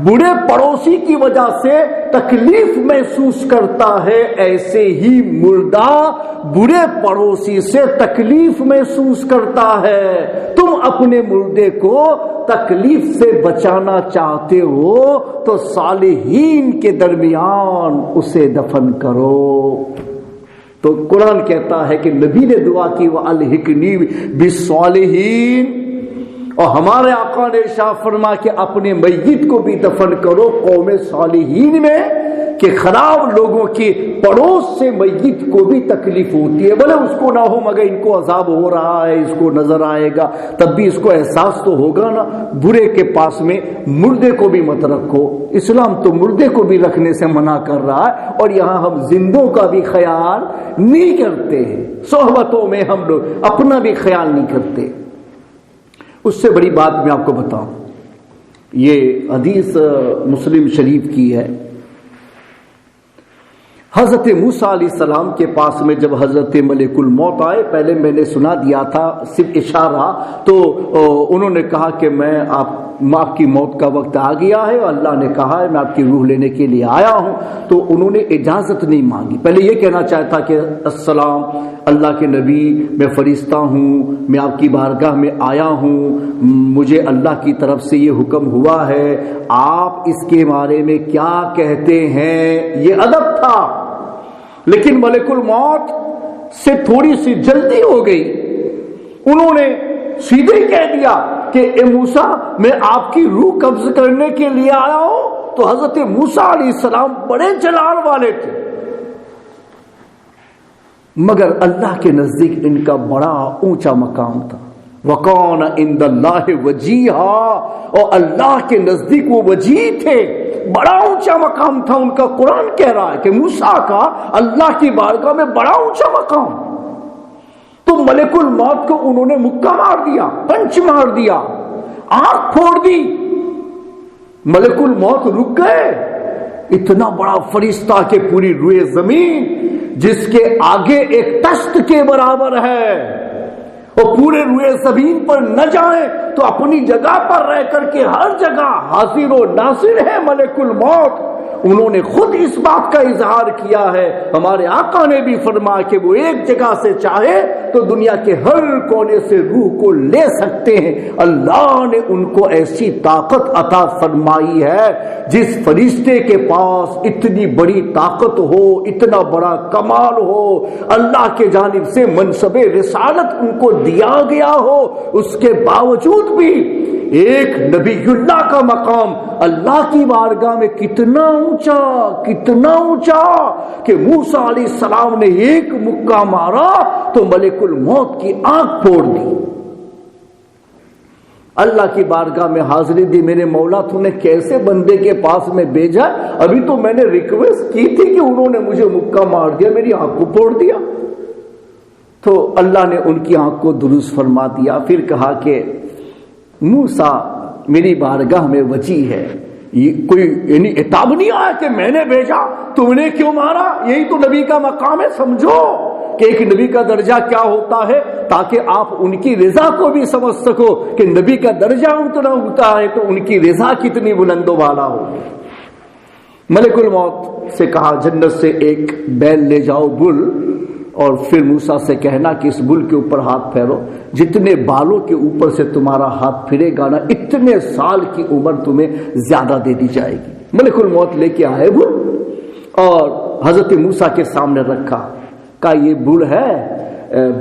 برے پڑوسی کی وجہ سے تکلیف محسوس کرتا ہے، ایسے ہی مردہ برے پڑوسی سے تکلیف محسوس کرتا ہے۔ تم اپنے مردے کو تکلیف سے بچانا چاہتے ہو تو صالحین کے درمیان اسے دفن کرو۔ تو قرآن کہتا ہے کہ نبی نے دعا کی وَأَلْحِقْنِی بِالصَّالِحِینَ، اور ہمارے آقا نے ارشاد فرما کہ اپنے میت کو بھی دفن کرو قوم صالحین میں، کہ خراب لوگوں کے پڑوس سے میت کو بھی تکلیف ہوتی ہے، بھلے اس کو نہ ہو مگر ان کو عذاب ہو رہا ہے، اس کو نظر آئے گا تب بھی اس کو احساس تو ہوگا نا۔ برے کے پاس میں مردے کو بھی مت رکھو، اسلام تو مردے کو بھی رکھنے سے منع کر رہا ہے، اور یہاں ہم زندوں کا بھی خیال نہیں کرتے ہیں، صحبتوں میں ہم لوگ اپنا بھی خیال نہیں کرتے۔ اس سے بڑی بات میں آپ کو بتاؤں، یہ حدیث مسلم شریف کی ہے۔ حضرت موسیٰ علیہ السلام کے پاس میں جب حضرت ملک الموت آئے، پہلے میں نے سنا دیا تھا صرف اشارہ، تو انہوں نے کہا کہ میں آپ آپ کی موت کا وقت آ گیا ہے اور اللہ نے کہا ہے میں آپ کی روح لینے کے لیے آیا ہوں، تو انہوں نے اجازت نہیں مانگی۔ پہلے یہ کہنا چاہتا کہ السلام اللہ کے نبی، میں فرشتہ ہوں، میں آپ کی بارگاہ میں آیا ہوں، مجھے اللہ کی طرف سے یہ حکم ہوا ہے، آپ اس کے بارے میں کیا کہتے ہیں، یہ ادب تھا۔ لیکن ملک الموت سے تھوڑی سی جلدی ہو گئی، انہوں نے سیدھے کہہ دیا کہ اے موسیٰ میں آپ کی روح قبض کرنے کے لیے آیا ہوں۔ تو حضرت موسیٰ علیہ السلام بڑے جلال والے تھے، مگر اللہ کے نزدیک ان کا بڑا اونچا مقام تھا۔ وَقَانَ عِنْدَ اللَّهِ وَجِيهًا، اور اللہ کے نزدیک وہ وجیہ تھے، بڑا اونچا مقام تھا ان کا۔ قرآن کہہ رہا ہے کہ موسیٰ کا اللہ کی بارگاہ میں بڑا اونچا مقام۔ تو ملک الموت کو انہوں نے مکہ مار دیا، پنچ مار دیا، آنکھ پھوڑ دی۔ ملک الموت رک گئے۔ اتنا بڑا فرشتہ کہ پوری روئے زمین جس کے آگے ایک تشت کے برابر ہے، اور پورے روئے زمین پر نہ جائیں تو اپنی جگہ پر رہ کر کے ہر جگہ حاضر و ناصر ہے ملک الموت۔ انہوں نے خود اس بات کا اظہار کیا ہے، ہمارے آقا نے بھی فرمایا کہ وہ ایک جگہ سے چاہے تو دنیا کے ہر کونے سے روح کو لے سکتے ہیں۔ اللہ نے ان کو ایسی طاقت عطا فرمائی ہے، جس فرشتے کے پاس اتنی بڑی طاقت ہو، اتنا بڑا کمال ہو، اللہ کے جانب سے منصب رسالت ان کو دیا گیا ہو، اس کے باوجود بھی ایک نبی اللہ کا مقام اللہ کی بارگاہ میں کتنا اونچا کہ موسیٰ علیہ السلام نے ایک مکہ مارا تو ملک الموت کی آنکھ پھوڑ دی۔ اللہ کی بارگاہ میں حاضری دی، میرے مولا تو نے کیسے بندے کے پاس میں بھیجا؟ ابھی تو میں نے ریکویسٹ کی تھی کہ انہوں نے مجھے مکہ مار دیا، میری آنکھ کو پھوڑ دیا۔ تو اللہ نے ان کی آنکھ کو درست فرما دیا۔ پھر کہا کہ موسیٰ میری بارگاہ میں وجیہ ہے، یہ کوئی یعنی عتاب نہیں آیا کہ میں نے بھیجا تم نے کیوں مارا، یہی تو نبی کا مقام ہے۔ سمجھو کہ ایک نبی کا درجہ کیا ہوتا ہے، تاکہ آپ ان کی رضا کو بھی سمجھ سکو کہ نبی کا درجہ اتنا ہوتا ہے تو ان کی رضا کتنی بلند و بالا ہوگی۔ ملک الموت سے کہا جنت سے ایک بیل لے جاؤ، بل، اور پھر موسیٰ سے کہنا کہ اس بل کے اوپر ہاتھ پھیرو، جتنے بالوں کے اوپر سے تمہارا ہاتھ پھرے گا نا اتنے سال کی عمر تمہیں زیادہ دے دی جائے گی۔ ملک الموت لے کے آئے بل اور حضرت موسیٰ کے سامنے رکھا، کہا یہ بل ہے،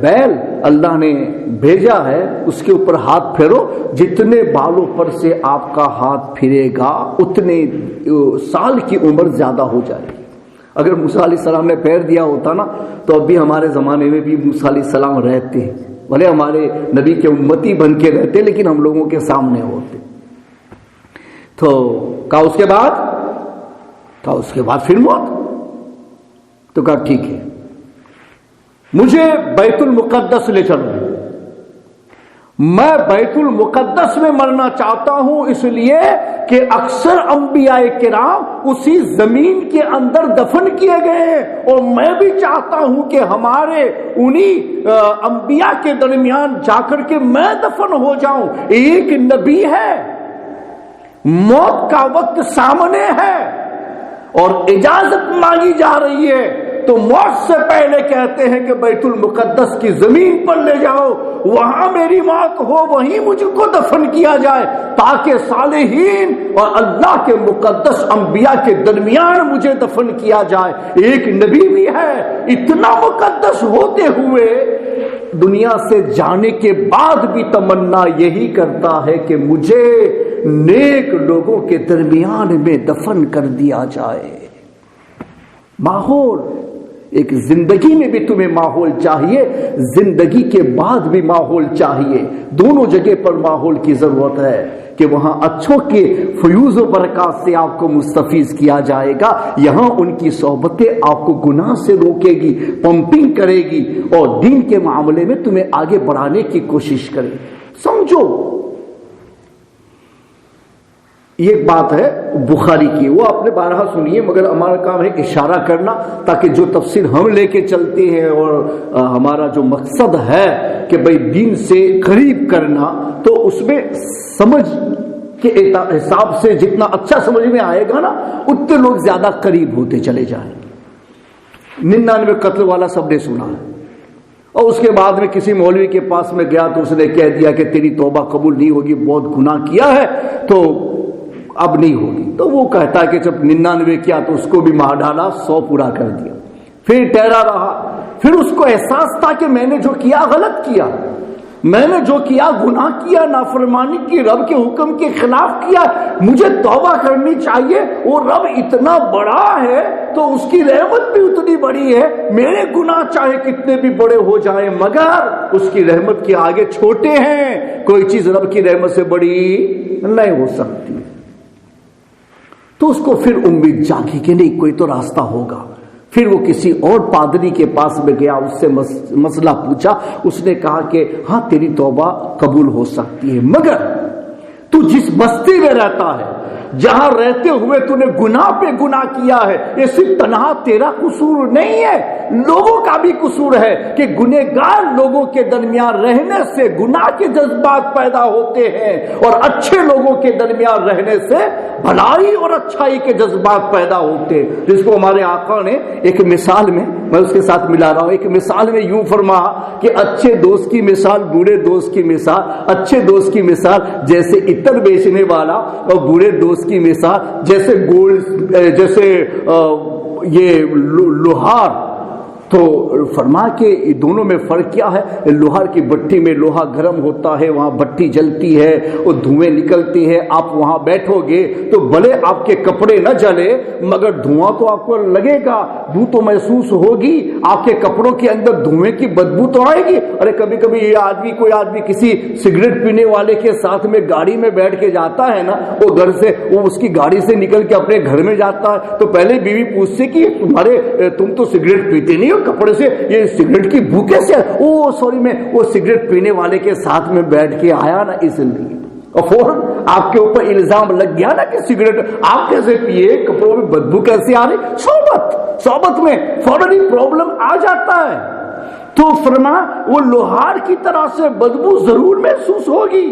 بیل اللہ نے بھیجا ہے، اس کے اوپر ہاتھ پھیرو، جتنے بالوں پر سے آپ کا ہاتھ پھرے گا اتنے سال کی عمر زیادہ ہو جائے گی۔ اگر موسیٰ علیہ السلام نے پھیر دیا ہوتا نا تو اب بھی ہمارے زمانے میں بھی موسیٰ علیہ السلام رہتے، بھلے ہمارے نبی کے امتی بن کے رہتے لیکن ہم لوگوں کے سامنے ہوتے۔ تو کہا اس کے بعد پھر موت؟ تو کہا ٹھیک ہے، مجھے بیت المقدس لے چلو، میں بیت المقدس میں مرنا چاہتا ہوں، اس لیے کہ اکثر انبیاء کرام اسی زمین کے اندر دفن کیے گئے ہیں، اور میں بھی چاہتا ہوں کہ ہمارے انہی انبیاء کے درمیان جا کر کے میں دفن ہو جاؤں۔ ایک نبی ہے، موت کا وقت سامنے ہے اور اجازت مانگی جا رہی ہے، تو موت سے پہلے کہتے ہیں کہ بیت المقدس کی زمین پر لے جاؤ، وہاں میری موت ہو، وہیں مجھ کو دفن کیا جائے، تاکہ صالحین اور اللہ کے مقدس انبیاء کے درمیان مجھے دفن کیا جائے۔ ایک نبی بھی ہے، اتنا مقدس ہوتے ہوئے دنیا سے جانے کے بعد بھی تمنا یہی کرتا ہے کہ مجھے نیک لوگوں کے درمیان میں دفن کر دیا جائے۔ ماحول، ایک زندگی میں بھی تمہیں ماحول چاہیے، زندگی کے بعد بھی ماحول چاہیے، دونوں جگہ پر ماحول کی ضرورت ہے کہ وہاں اچھوں کے فیوز و برکات سے آپ کو مستفیض کیا جائے گا، یہاں ان کی صحبتیں آپ کو گناہ سے روکے گی، پمپنگ کرے گی اور دین کے معاملے میں تمہیں آگے بڑھانے کی کوشش کرے۔ سمجھو یہ ایک بات ہے بخاری کی، وہ آپ نے بارہا سنیے، مگر ہمارا کام ہے اشارہ کرنا تاکہ جو تفسیر ہم لے کے چلتے ہیں اور ہمارا جو مقصد ہے کہ بھئی دین سے قریب کرنا، تو اس میں سمجھ کہ حساب سے جتنا اچھا سمجھ میں آئے گا نا اتنے لوگ زیادہ قریب ہوتے چلے جائیں. 99 قتل والا سب نے سنا ہے. اور اس کے بعد میں کسی مولوی کے پاس میں گیا تو اس نے کہہ دیا کہ تیری توبہ قبول نہیں ہوگی، بہت گناہ کیا ہے تو اب نہیں ہوگی. تو وہ کہتا ہے کہ جب 99 کیا تو اس کو بھی مار ڈالا، 100 پورا کر دیا. پھر ٹھہرا رہا. پھر اس کو احساس تھا کہ میں نے جو کیا غلط کیا، میں نے جو کیا گناہ کیا، نافرمانی کی، رب کے حکم کے خلاف کیا، مجھے توبہ کرنی چاہیے. وہ رب اتنا بڑا ہے تو اس کی رحمت بھی اتنی بڑی ہے. میرے گناہ چاہے کتنے بھی بڑے ہو جائیں مگر اس کی رحمت کے آگے چھوٹے ہیں. کوئی چیز رب کی رحمت سے بڑی نہیں ہو سکتی. تو اس کو پھر امید جاگی کہ نہیں کوئی تو راستہ ہوگا. پھر وہ کسی اور پادری کے پاس میں گیا، اس سے مسئلہ پوچھا. اس نے کہا کہ ہاں تیری توبہ قبول ہو سکتی ہے مگر تو جس بستی میں رہتا ہے، جہاں رہتے ہوئے تو نے گناہ پہ گناہ کیا ہے، یہ صرف تنہا تیرا قصور نہیں ہے، لوگوں کا بھی قصور ہے کہ گنہگار لوگوں کے درمیان رہنے سے گناہ کے جذبات پیدا ہوتے ہیں اور اچھے لوگوں کے درمیان رہنے سے بھلائی اور اچھائی کے جذبات پیدا ہوتے ہیں. جس کو ہمارے آقا نے ایک مثال میں، میں اس کے ساتھ ملا رہا ہوں، ایک مثال میں یوں فرمایا کہ اچھے دوست کی مثال، برے دوست کی مثال. اچھے دوست کی مثال جیسے عطر بیچنے والا اور برے دوست کی مثال جیسے گولڈ، جیسے یہ لوہار. تو فرما کہ دونوں میں فرق کیا ہے؟ لوہار کی بٹی میں لوہا گرم ہوتا ہے، وہاں بٹی جلتی ہے اور دھوئیں نکلتی ہے. آپ وہاں بیٹھو گے تو بھلے آپ کے کپڑے نہ جلے مگر دھواں تو آپ کو لگے گا، بو تو محسوس ہوگی، آپ کے کپڑوں کے اندر دھوئیں کی بدبو تو آئے گی. ارے کبھی کبھی یہ آدمی، کوئی آدمی کسی سگریٹ پینے والے کے ساتھ میں گاڑی میں بیٹھ کے جاتا ہے نا، وہ گھر سے، وہ اس کی گاڑی سے نکل کے اپنے گھر میں جاتا ہے تو پہلے بیوی پوچھتے کہ تم تو سگریٹ پیتے نہیں ہو، کپڑے سے یہ سگریٹ کی بو کیسے؟ او سوری، میں وہ سگریٹ پینے والے کے ساتھ میں بیٹھ کے آیا نا اس لیے. اور فوراً آپ کے اوپر الزام لگ گیا نا کہ سگریٹ آپ کیسے پیے، کپڑوں میں بدبو کیسے آ رہی. صحبت میں فوراً ہی پرابلم آ جاتا ہے. تو فرما وہ لوہار کی طرح سے بدبو ضرور محسوس ہوگی.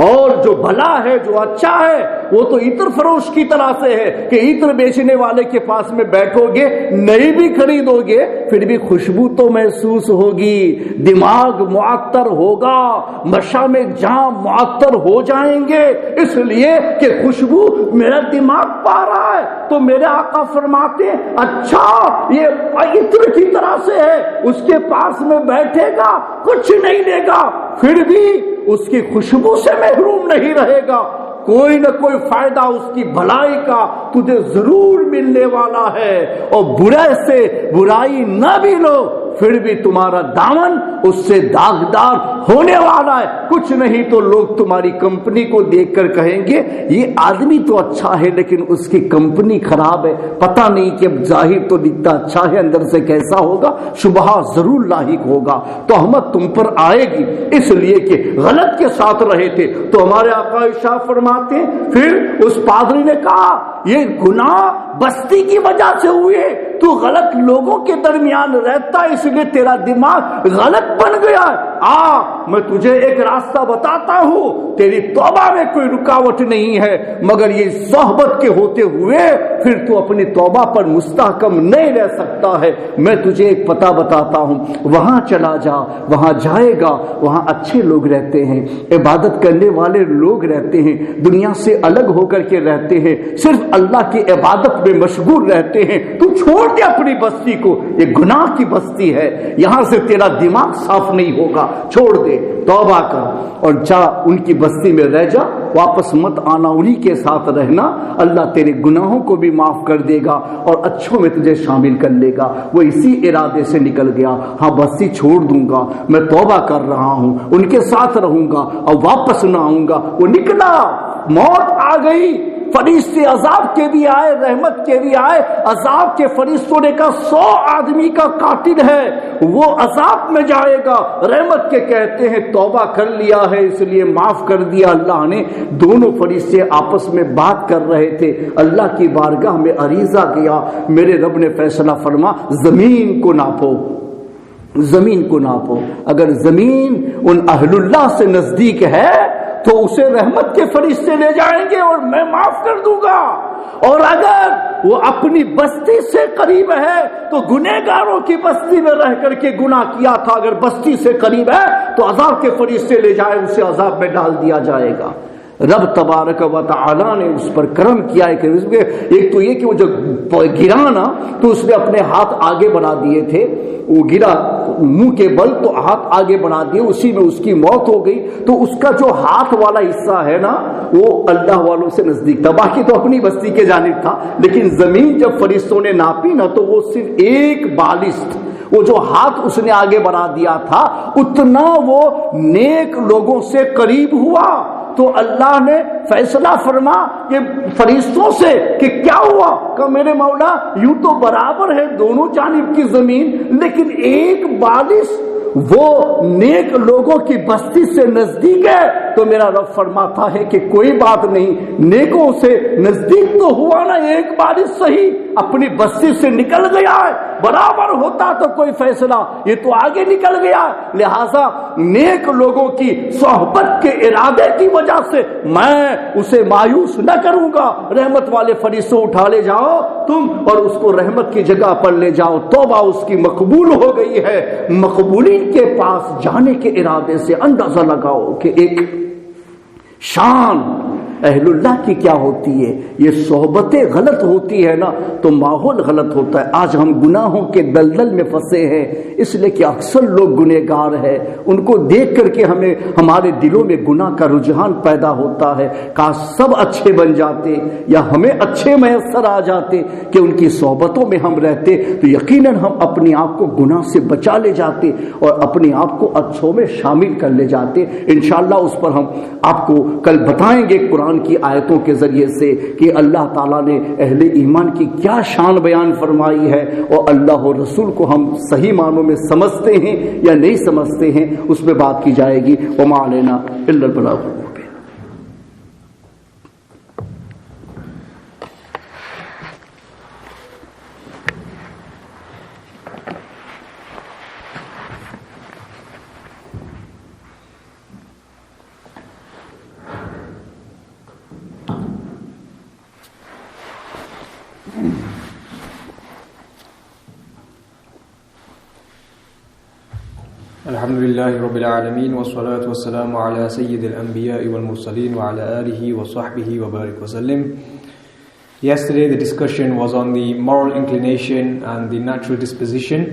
اور جو بھلا ہے، جو اچھا ہے، وہ تو عطر فروش کی طرح سے ہے کہ عطر بیچنے والے کے پاس میں بیٹھو گے، نہیں بھی خریدو گے پھر بھی خوشبو تو محسوس ہوگی، دماغ معطر ہوگا، مشا میں جام معطر ہو جائیں گے اس لیے کہ خوشبو میرا دماغ پا رہا ہے. تو میرے آقا فرماتے ہیں اچھا یہ عطر کی طرح سے ہے، اس کے پاس میں بیٹھے گا کچھ نہیں دے گا پھر بھی اس کی خوشبو سے محروم نہیں رہے گا. کوئی نہ کوئی فائدہ اس کی بھلائی کا تجھے ضرور ملنے والا ہے. اور برے سے برائی نہ بھی لو پھر بھی تمہارا دامن اس سے داغدار ہونے والا ہے. کچھ نہیں تو لوگ تمہاری کمپنی کو دیکھ کر کہیں گے یہ آدمی تو اچھا ہے لیکن اس کی کمپنی خراب ہے. پتہ نہیں کہ ظاہر تو دکھتا اچھا ہے، اندر سے کیسا ہوگا، شبہ ضرور لاحق ہوگا. تہمت تم پر آئے گی اس لیے کہ غلط کے ساتھ رہے تھے. تو ہمارے آقا ارشاد فرماتے ہیں پھر اس پادری نے کہا یہ گناہ بستی کی وجہ سے ہوئے، تو غلط لوگوں کے درمیان رہتا ہے اس لیے تیرا دماغ غلط بن گیا ہے. میں تجھے ایک راستہ بتاتا ہوں، تیری توبہ میں کوئی رکاوٹ نہیں ہے مگر یہ صحبت کے ہوتے ہوئے پھر تو اپنی توبہ پر مستحکم نہیں رہ سکتا ہے. میں تجھے ایک پتہ بتاتا ہوں، وہاں چلا جا، وہاں جائے گا، وہاں اچھے لوگ رہتے ہیں، عبادت کرنے والے لوگ رہتے ہیں، دنیا سے الگ ہو کر کے رہتے ہیں، صرف اللہ کی عبادت میں مشغول رہتے ہیں. تو چھوڑ دے اپنی بستی کو، یہ گناہ کی بستی ہے، یہاں سے تیرا دماغ صاف نہیں ہوگا، چھوڑ دے، توبہ کر اور جا ان کی بستی میں رہ جا، واپس مت آنا، انہی کے ساتھ رہنا. اللہ تیرے گناہوں کو بھی معاف کر دے گا اور اچھوں میں تجھے شامل کر لے گا. وہ اسی ارادے سے نکل گیا، ہاں بستی چھوڑ دوں گا، میں توبہ کر رہا ہوں، ان کے ساتھ رہوں گا اور واپس نہ آؤں گا. وہ نکلا، موت آ گئی، فرشتے عذاب کے بھی آئے، رحمت کے بھی آئے. عذاب کے فرشتوں نے کہا 100 آدمی کا قاتل ہے، وہ عذاب میں جائے گا. رحمت کے کہتے ہیں توبہ کر لیا ہے اس لیے معاف کر دیا اللہ نے. دونوں فرشتے آپس میں بات کر رہے تھے، اللہ کی بارگاہ میں عریضہ کیا. میرے رب نے فیصلہ فرما زمین کو ناپو، زمین کو ناپو. اگر زمین ان اہل اللہ سے نزدیک ہے تو اسے رحمت کے فرشتے لے جائیں گے اور میں معاف کر دوں گا، اور اگر وہ اپنی بستی سے قریب ہے تو گنہگاروں کی بستی میں رہ کر کے گناہ کیا تھا، اگر بستی سے قریب ہے تو عذاب کے فرشتے لے جائے اسے عذاب میں ڈال دیا جائے گا۔ رب تبارک و تعالی نے اس پر کرم کیا ہے کہ ایک تو یہ کہ وہ جو گرا نا تو اس نے اپنے ہاتھ آگے بڑھا دیے تھے، وہ گرا منہ کے بل تو ہاتھ آگے بڑھا دیے، اسی میں اس کی موت ہو گئی۔ تو اس کا جو ہاتھ والا حصہ ہے نا وہ اللہ والوں سے نزدیک تھا، باقی تو اپنی بستی کے جانب تھا، لیکن زمین جب فرشتوں نے ناپی نا تو وہ صرف ایک بالشت، وہ جو ہاتھ اس نے آگے بڑھا دیا تھا اتنا وہ نیک لوگوں سے قریب ہوا۔ تو اللہ نے فیصلہ فرما کہ فرشتوں سے کہ کیا ہوا، کہ میرے مولا یوں تو برابر ہے دونوں جانب کی زمین، لیکن ایک بالش وہ نیک لوگوں کی بستی سے نزدیک ہے۔ تو میرا رب فرماتا ہے کہ کوئی بات نہیں، نیکوں سے نزدیک تو ہوا نا، ایک بالش صحیح اپنی بستی سے نکل گیا ہے، برابر ہوتا تو کوئی فیصلہ، یہ تو آگے نکل گیا، لہذا نیک لوگوں کی صحبت کے ارادے کی وجہ سے میں اسے مایوس نہ کروں گا۔ رحمت والے فرشتوں اٹھا لے جاؤ تم اور اس کو رحمت کی جگہ پر لے جاؤ، توبہ اس کی مقبول ہو گئی ہے۔ مقبولین کے پاس جانے کے ارادے سے اندازہ لگاؤ کہ ایک شان اہل اللہ کی کیا ہوتی ہے۔ یہ صحبتیں غلط ہوتی ہے نا تو ماحول غلط ہوتا ہے۔ آج ہم گناہوں کے دلدل میں پھنسے ہیں، اس لیے کہ اکثر لوگ گنہگار ہیں، ان کو دیکھ کر کے ہمیں ہمارے دلوں میں گناہ کا رجحان پیدا ہوتا ہے۔ کاش سب اچھے بن جاتے یا ہمیں اچھے میسر آ جاتے کہ ان کی صحبتوں میں ہم رہتے تو یقیناً ہم اپنے آپ کو گناہ سے بچا لے جاتے اور اپنے آپ کو اچھوں میں شامل کر لے جاتے۔ انشاءاللہ اس پر ہم آپ کو کل بتائیں گے قرآن کی آیتوں کے ذریعے سے کہ اللہ تعالیٰ نے اہل ایمان کی کیا شان بیان فرمائی ہے، اور اللہ و رسول کو ہم صحیح معنوں میں سمجھتے ہیں یا نہیں سمجھتے ہیں، اس پہ بات کی جائے گی۔ وما علینا الا البلاغ۔ الحمد لله رب العالمين والصلاة والسلام على سيد الأنبياء والمرسلين وعلى آله وصحبه وبارك وسلم. Yesterday the discussion was on the moral inclination and the natural disposition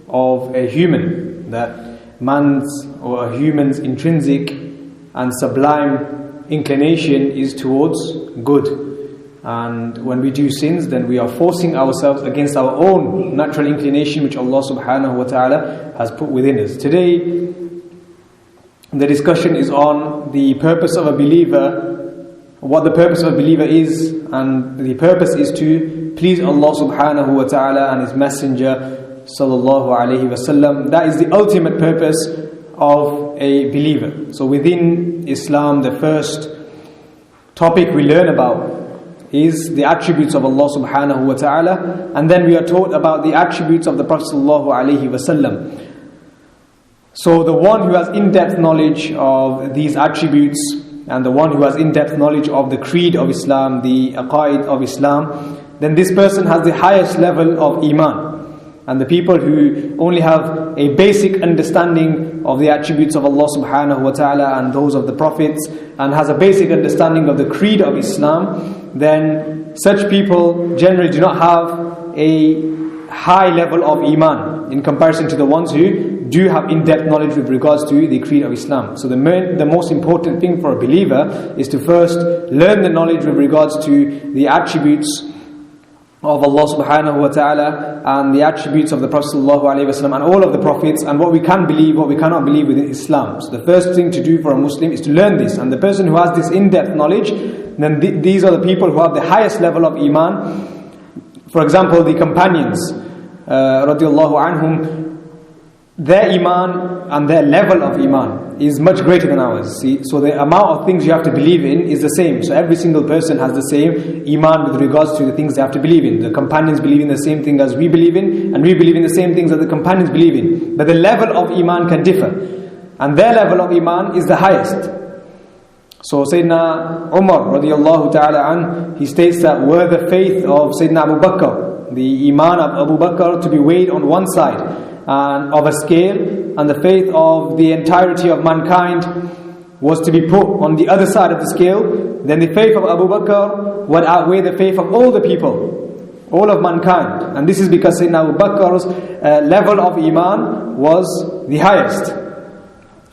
of a human, that man's or a human's intrinsic and sublime inclination is towards good. And when we do sins, then we are forcing ourselves against our own natural inclination which Allah subhanahu wa ta'ala has put within us. Today the discussion is on the purpose of a believer, what the purpose of a believer is, and the purpose is to please Allah subhanahu wa ta'ala and His Messenger sallallahu alayhi wa sallam. That is the ultimate purpose of a believer. So within Islam, the first topic we learn about is the attributes of Allah subhanahu wa ta'ala, and then we are taught about the attributes of the Prophet sallallahu alayhi wa sallam. So the one who has in-depth knowledge of these attributes and the one who has in-depth knowledge of the creed of Islam, the aqaid of Islam, then this person has the highest level of iman. And the people who only have a basic understanding of the attributes of Allah subhanahu wa ta'ala and those of the prophets, and has a basic understanding of the creed of Islam, then such people generally do not have a high level of iman in comparison to the ones who do have in-depth knowledge with regards to the creed of Islam. So the most important thing for a believer is to first learn the knowledge with regards to the attributes of Allah subhanahu wa ta'ala and the attributes of the Prophet sallallahu alaihi wasallam and all of the prophets, and what we can believe, what we cannot believe within Islam. So the first thing to do for a Muslim is to learn this, and the person who has this in-depth knowledge, then these are the people who have the highest level of iman. For example, the companions radiallahu anhum, their iman and their level of iman is much greater than ours. See, so the amount of things you have to believe in is the same. So every single person has the same iman with regards to the things they have to believe in. The companions believe in the same thing as we believe in, and we believe in the same things that the companions believe in. But the level of iman can differ, and their level of iman is the highest. So Sayyidina Umar radiallahu ta'ala an, he states that were the faith of Sayyidina Abu Bakr, the iman of Abu Bakr, to be weighed on one side and of a scale, and the faith of the entirety of mankind was to be put on the other side of the scale, then the faith of Abu Bakr would outweigh the faith of all the people, all of mankind. And this is because Sayyidina Abu Bakr's level of iman was the highest.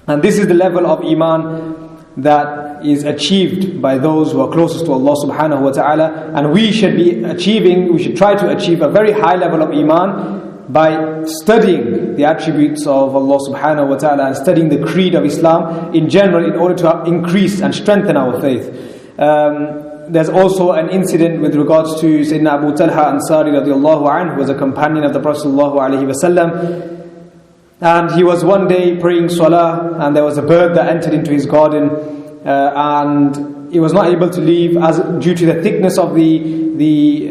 And this is the level of iman that is achieved by those who are closest to Allah subhanahu wa ta'ala. And we should try to achieve a very high level of iman by studying the attributes of Allah subhanahu wa ta'ala and studying the creed of Islam in general in order to increase and strengthen our faith. There's also an incident with regards to Sayyidina Abu Talha Ansari radiallahu anhu, who was a companion of the Prophet sallallahu alaihi wasallam. And he was one day praying salah, and there was a bird that entered into his garden, and he was not able to leave due to the thickness of the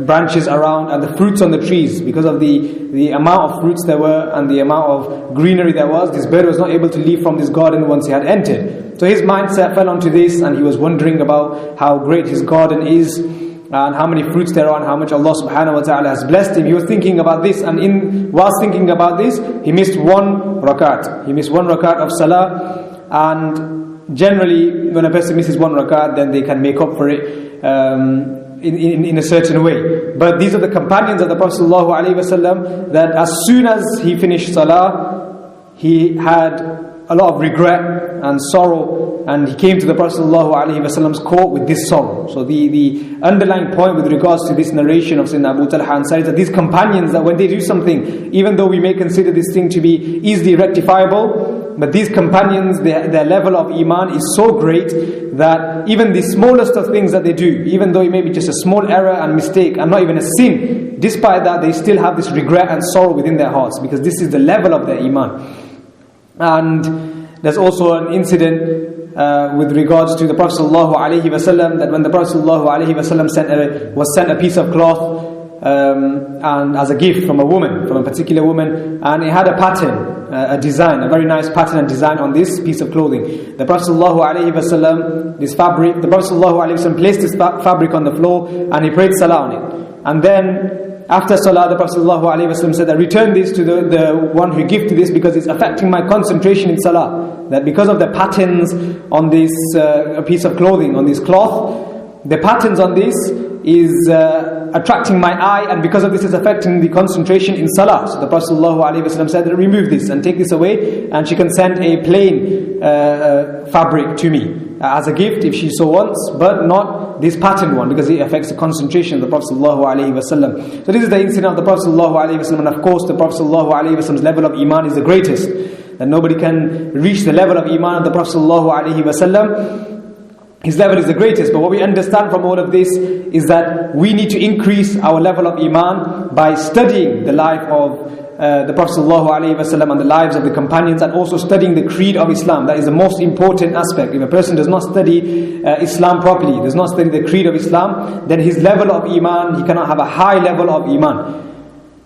branches around and the fruits on the trees. Because of the amount of fruits there were and the amount of greenery there was, this bird was not able to leave from this garden once he had entered. So his mindset fell onto this, and he was wondering about how great his garden is and how many fruits there are and how much Allah subhanahu wa ta'ala has blessed him. He was thinking about this, and whilst thinking about this, he missed one rakat. He missed one rakat of salah. And generally, when a person misses one rakat, then they can make up for it in a certain way. But these are the companions of the Prophet sallallahu alaihi wasallam, that as soon as he finished salah, he had a lot of regret and sorrow, and he came to the Prophet ﷺ's court with this sorrow. So the underlying point with regards to this narration of Sayyidina Abu Talha Ansari is that these companions, that when they do something, even though we may consider this thing to be easily rectifiable, but these companions, their level of iman is so great that even the smallest of things that they do, even though it may be just a small error and mistake and not even a sin, despite that they still have this regret and sorrow within their hearts, because this is the level of their iman. And there's also an incident with regards to the Prophet ﷺ, that when the Prophet ﷺ was sent a piece of cloth and as a gift from a particular woman, and it had a pattern, a design, a very nice pattern and design on this piece of clothing. The Prophet ﷺ, this fabric, the Prophet ﷺ placed this fabric on the floor and he prayed salah on it. And then after salah, the Prophet ﷺ said that return this to the one who gifted this, because it's affecting my concentration in salah. That because of the patterns on this piece of clothing, on this cloth, the patterns on this is attracting my eye, and because of this is affecting the concentration in salah. So the Prophet ﷺ said, remove this and take this away, and she can send a plain fabric to me as a gift if she so wants, but not this patterned one, because it affects the concentration of the Prophet ﷺ. So this is the incident of the Prophet ﷺ, and of course the Prophet ﷺ's level of iman is the greatest, that nobody can reach the level of iman of the Prophet ﷺ. His level is the greatest. But what we understand from all of this is that we need to increase our level of iman by studying the life of the Prophet ﷺ and the lives of the companions, and also studying the creed of Islam. That is the most important aspect. If a person does not study Islam properly, does not study the creed of Islam, then his level of iman, he cannot have a high level of iman.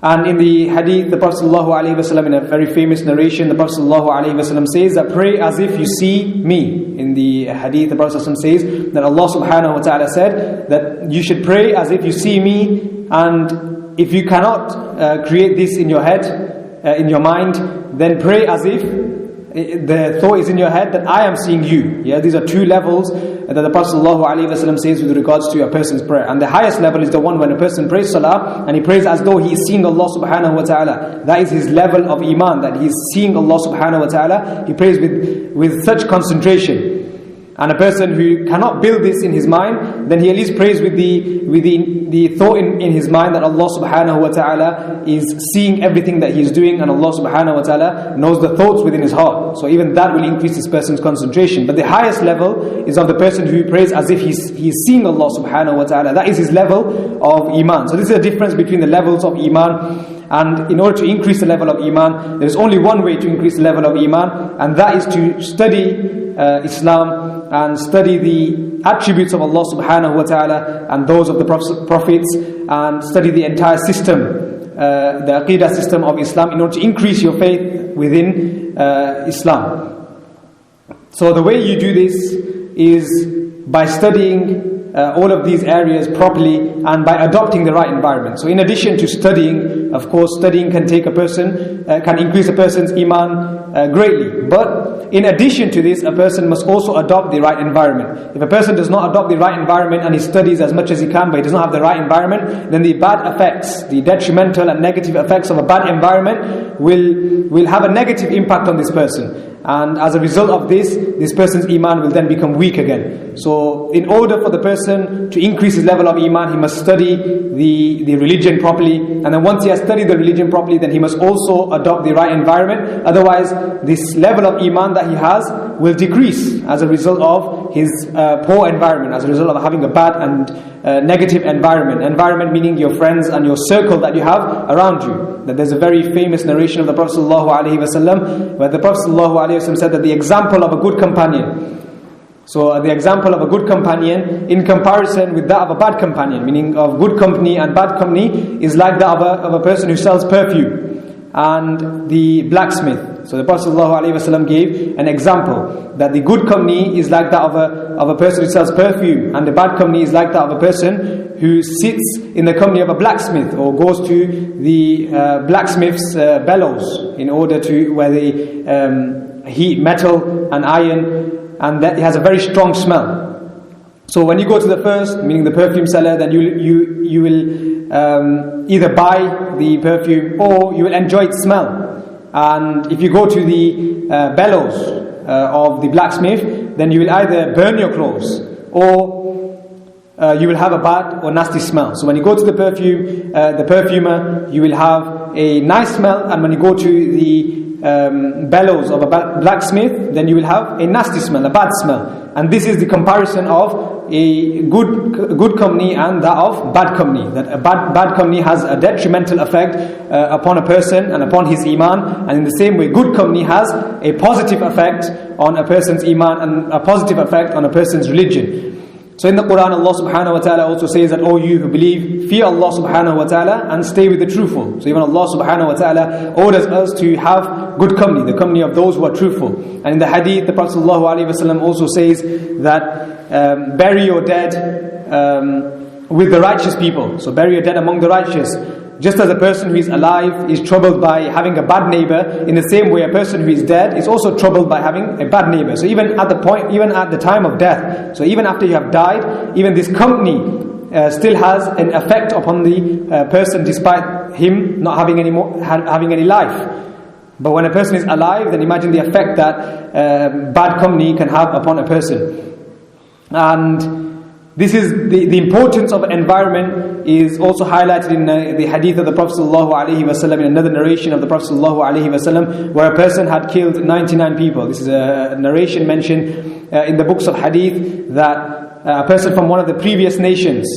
And in the hadith, the Prophet ﷺ, in a very famous narration, the Prophet ﷺ says that pray as if you see me. In the hadith, the Prophet ﷺ says that Allah subhanahu wa ta'ala said that you should pray as if you see me, and if you cannot create this in your head, in your mind, then pray as if the thought is in your head that I am seeing you. Yeah, these are two levels that the Prophet ﷺ says with regards to a person's prayer. And the highest level is the one when a person prays salah and he prays as though he is seeing Allah subhanahu wa ta'ala. That is his level of iman, that he is seeing Allah subhanahu wa ta'ala. He prays with such concentration. And a person who cannot build this in his mind, then he at least prays with the thought in his mind that Allah subhanahu wa ta'ala is seeing everything that he is doing, and Allah subhanahu wa ta'ala knows the thoughts within his heart. So even that will increase this person's concentration. But the highest level is of the person who prays as if he is seeing Allah subhanahu wa ta'ala. That is his level of iman. So this is the difference between the levels of iman. And in order to increase the level of iman, there is only one way to increase the level of iman, and that is to study Islam and study the attributes of Allah subhanahu wa ta'ala and those of the prophets, and study the entire system, the aqidah system of Islam, in order to increase your faith within Islam. So the way you do this is by studying all of these areas properly and by adopting the right environment. So in addition to studying, of course, studying can take a person, can increase a person's iman greatly. But in addition to this, a person must also adopt the right environment. If a person does not adopt the right environment and he studies as much as he can, but he does not have the right environment, then the bad effects, the detrimental and negative effects of a bad environment will have a negative impact on this person. And as a result of this person's iman will then become weak again. So in order for the person to increase his level of iman, he must study the religion properly. And then once he has studied the religion properly, then he must also adopt the right environment. Otherwise, this level of iman that he has will decrease as a result of his poor environment, as a result of having a bad and negative environment. Environment meaning your friends and your circle that you have around you. That there's a very famous narration of the Prophet ﷺ where the Prophet ﷺ said that the example of a good companion, so the example of a good companion in comparison with that of a bad companion, meaning of good company and bad company, is like that of a person who sells perfume and the blacksmith. So the Prophet ﷺ gave an example that the good company is like that of a person who sells perfume, and the bad company is like that of a person who sits in the company of a blacksmith or goes to the blacksmith's bellows in order to where they heat metal and iron, and that it has a very strong smell. So when you go to the first, meaning the perfume seller, then you will either buy the perfume or you will enjoy its smell. And if you go to the bellows of the blacksmith, then you will either burn your clothes or you will have a bad or nasty smell. So when you go to the perfumer, you will have a nice smell, and when you go to the bellows of a blacksmith, then you will have a nasty smell, a bad smell. And this is the comparison of a good company and that of bad company. That a bad company has a detrimental effect upon a person and upon his iman, and in the same way good company has a positive effect on a person's iman and a positive effect on a person's religion. So in the Quran, Allah subhanahu wa ta'ala also says that, "O you who believe, fear Allah subhanahu wa ta'ala and stay with the truthful." So even Allah subhanahu wa ta'ala orders us to have good company, the company of those who are truthful. And in the hadith, the Prophet sallallahu alaihi wasallam also says that bury your dead with the righteous people. So bury your dead among the righteous. Just as a person who is alive is troubled by having a bad neighbor, in the same way a person who is dead is also troubled by having a bad neighbor. So even at the time of death, so even after you have died, even this company still has an effect upon the person, despite him not having any life. But when a person is alive, then imagine the effect that bad company can have upon a person. And this is the importance of environment is also highlighted in the hadith of the Prophet ﷺ, in another narration of the Prophet ﷺ, where a person had killed 99 people. This is a narration mentioned in the books of hadith, that a person from one of the previous nations,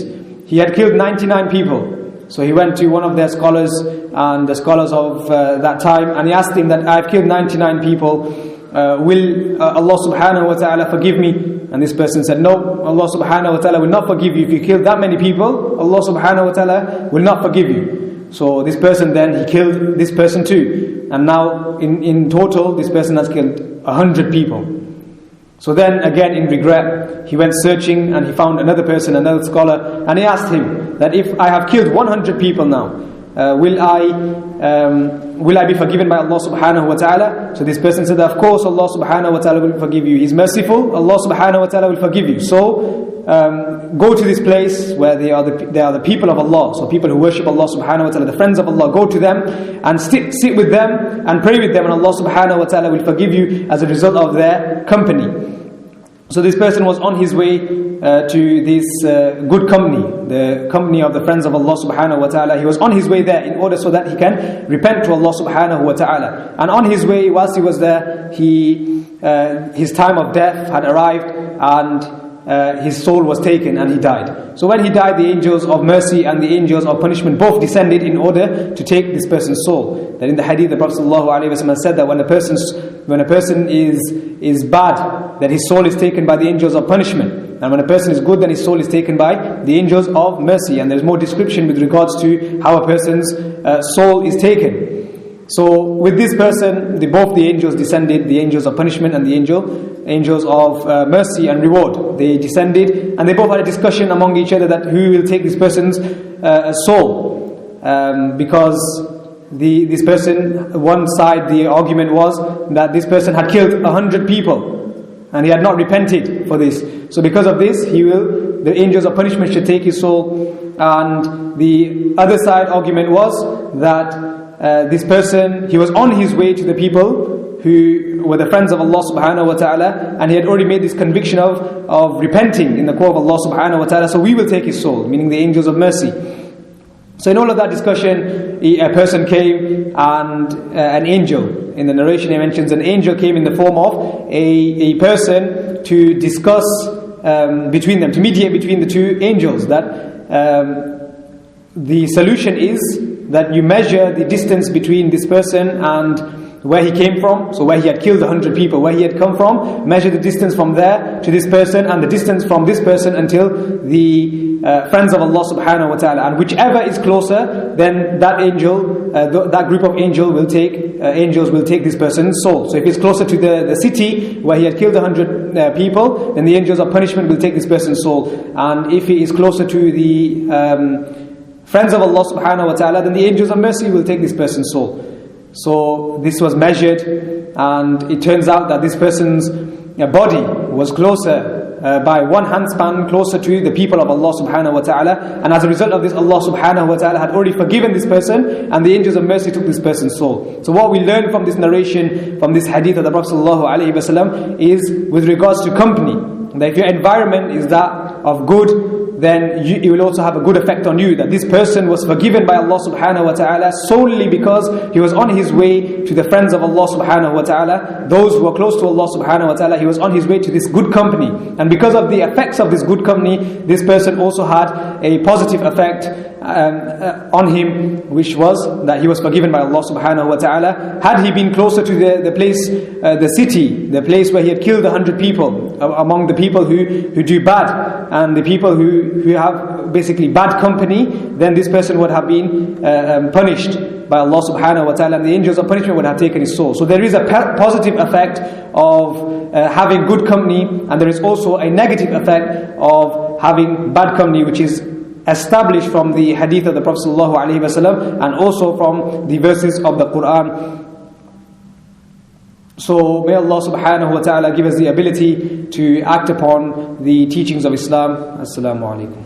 he had killed 99 people. So he went to one of their scholars and the scholars of that time, and he asked him that, "I've killed 99 people. Will Allah subhanahu wa ta'ala forgive me?" And this person said, "No, Allah subhanahu wa ta'ala will not forgive you. If you killed that many people, Allah subhanahu wa ta'ala will not forgive you." So this person then, he killed this person too. And now in total, this person has killed 100 people. So then again, in regret, he went searching and he found another person, another scholar, and he asked him that, "If I have killed 100 people now, will I be forgiven by Allah subhanahu wa ta'ala?" So this person said, "Of course Allah subhanahu wa ta'ala will forgive you. He's merciful, Allah subhanahu wa ta'ala will forgive you. So go to this place where they are the people of Allah, so people who worship Allah subhanahu wa ta'ala, the friends of Allah. Go to them and sit with them and pray with them, and Allah subhanahu wa ta'ala will forgive you as a result of their company." So this person was on his way to this good company, the company of the friends of Allah subhanahu wa ta'ala. He was on his way there in order so that he can repent to Allah subhanahu wa ta'ala. And on his way, whilst he was there, his time of death had arrived, and his soul was taken and he died. So when he died, the angels of mercy and the angels of punishment both descended in order to take this person's soul. That in the hadith, the Prophet ﷺ said that when a person is bad, that his soul is taken by the angels of punishment. And when a person is good, then his soul is taken by the angels of mercy. And there's more description with regards to how a person's soul is taken. So with this person, both the angels descended, the angels of punishment and the angels of mercy and reward. They descended and they both had a discussion among each other that who will take this person's soul. Because this person, one side, the argument was that this person had killed 100 people and he had not repented for this. So because of this, the angels of punishment should take his soul. And the other side argument was that this person, he was on his way to the people who were the friends of Allah subhanahu wa ta'ala, and he had already made this conviction of repenting in the court of Allah subhanahu wa ta'ala, so we will take his soul, meaning the angels of mercy. So in all of that discussion, a person came and an angel, in the narration he mentions, an angel came in the form of a person to discuss between them, to mediate between the two angels, that the solution is that you measure the distance between this person and where he came from, so where he had killed 100 people, where he had come from, measure the distance from there to this person and the distance from this person until the friends of Allah subhanahu wa ta'ala. And whichever is closer, then that angel, that group of angels will take this person's soul. So if it's closer to the city where he had killed 100 people, then the angels of punishment will take this person's soul. And if he is closer to the friends of Allah subhanahu wa ta'ala, then the angels of mercy will take this person's soul. So this was measured, and it turns out that this person's body was closer by one handspan closer to the people of Allah subhanahu wa ta'ala, and as a result of this, Allah subhanahu wa ta'ala had already forgiven this person, and the angels of mercy took this person's soul. So what we learn from this narration, from this hadith of the Prophet sallallahu alaihi wasallam, is with regards to company, that if your environment is that of good, then it will also have a good effect on you, that this person was forgiven by Allah subhanahu wa ta'ala solely because he was on his way to the friends of Allah subhanahu wa ta'ala, those who are close to Allah subhanahu wa ta'ala. He was on his way to this good company, and because of the effects of this good company, this person also had a positive effect on him, which was that he was forgiven by Allah subhanahu wa ta'ala. Had he been closer to the place, the city, the place where he had killed 100 people, among the people who do bad, and the people who have basically bad company, then this person would have been punished by Allah subhanahu wa ta'ala, and the angels of punishment would have taken his soul. So there is a positive effect of having good company, and there is also a negative effect of having bad company, which is established from the hadith of the Prophet sallallahu alaihi wasallam, and also from the verses of the Quran. So may Allah subhanahu wa ta'ala give us the ability to act upon the teachings of Islam. Assalamu alaikum.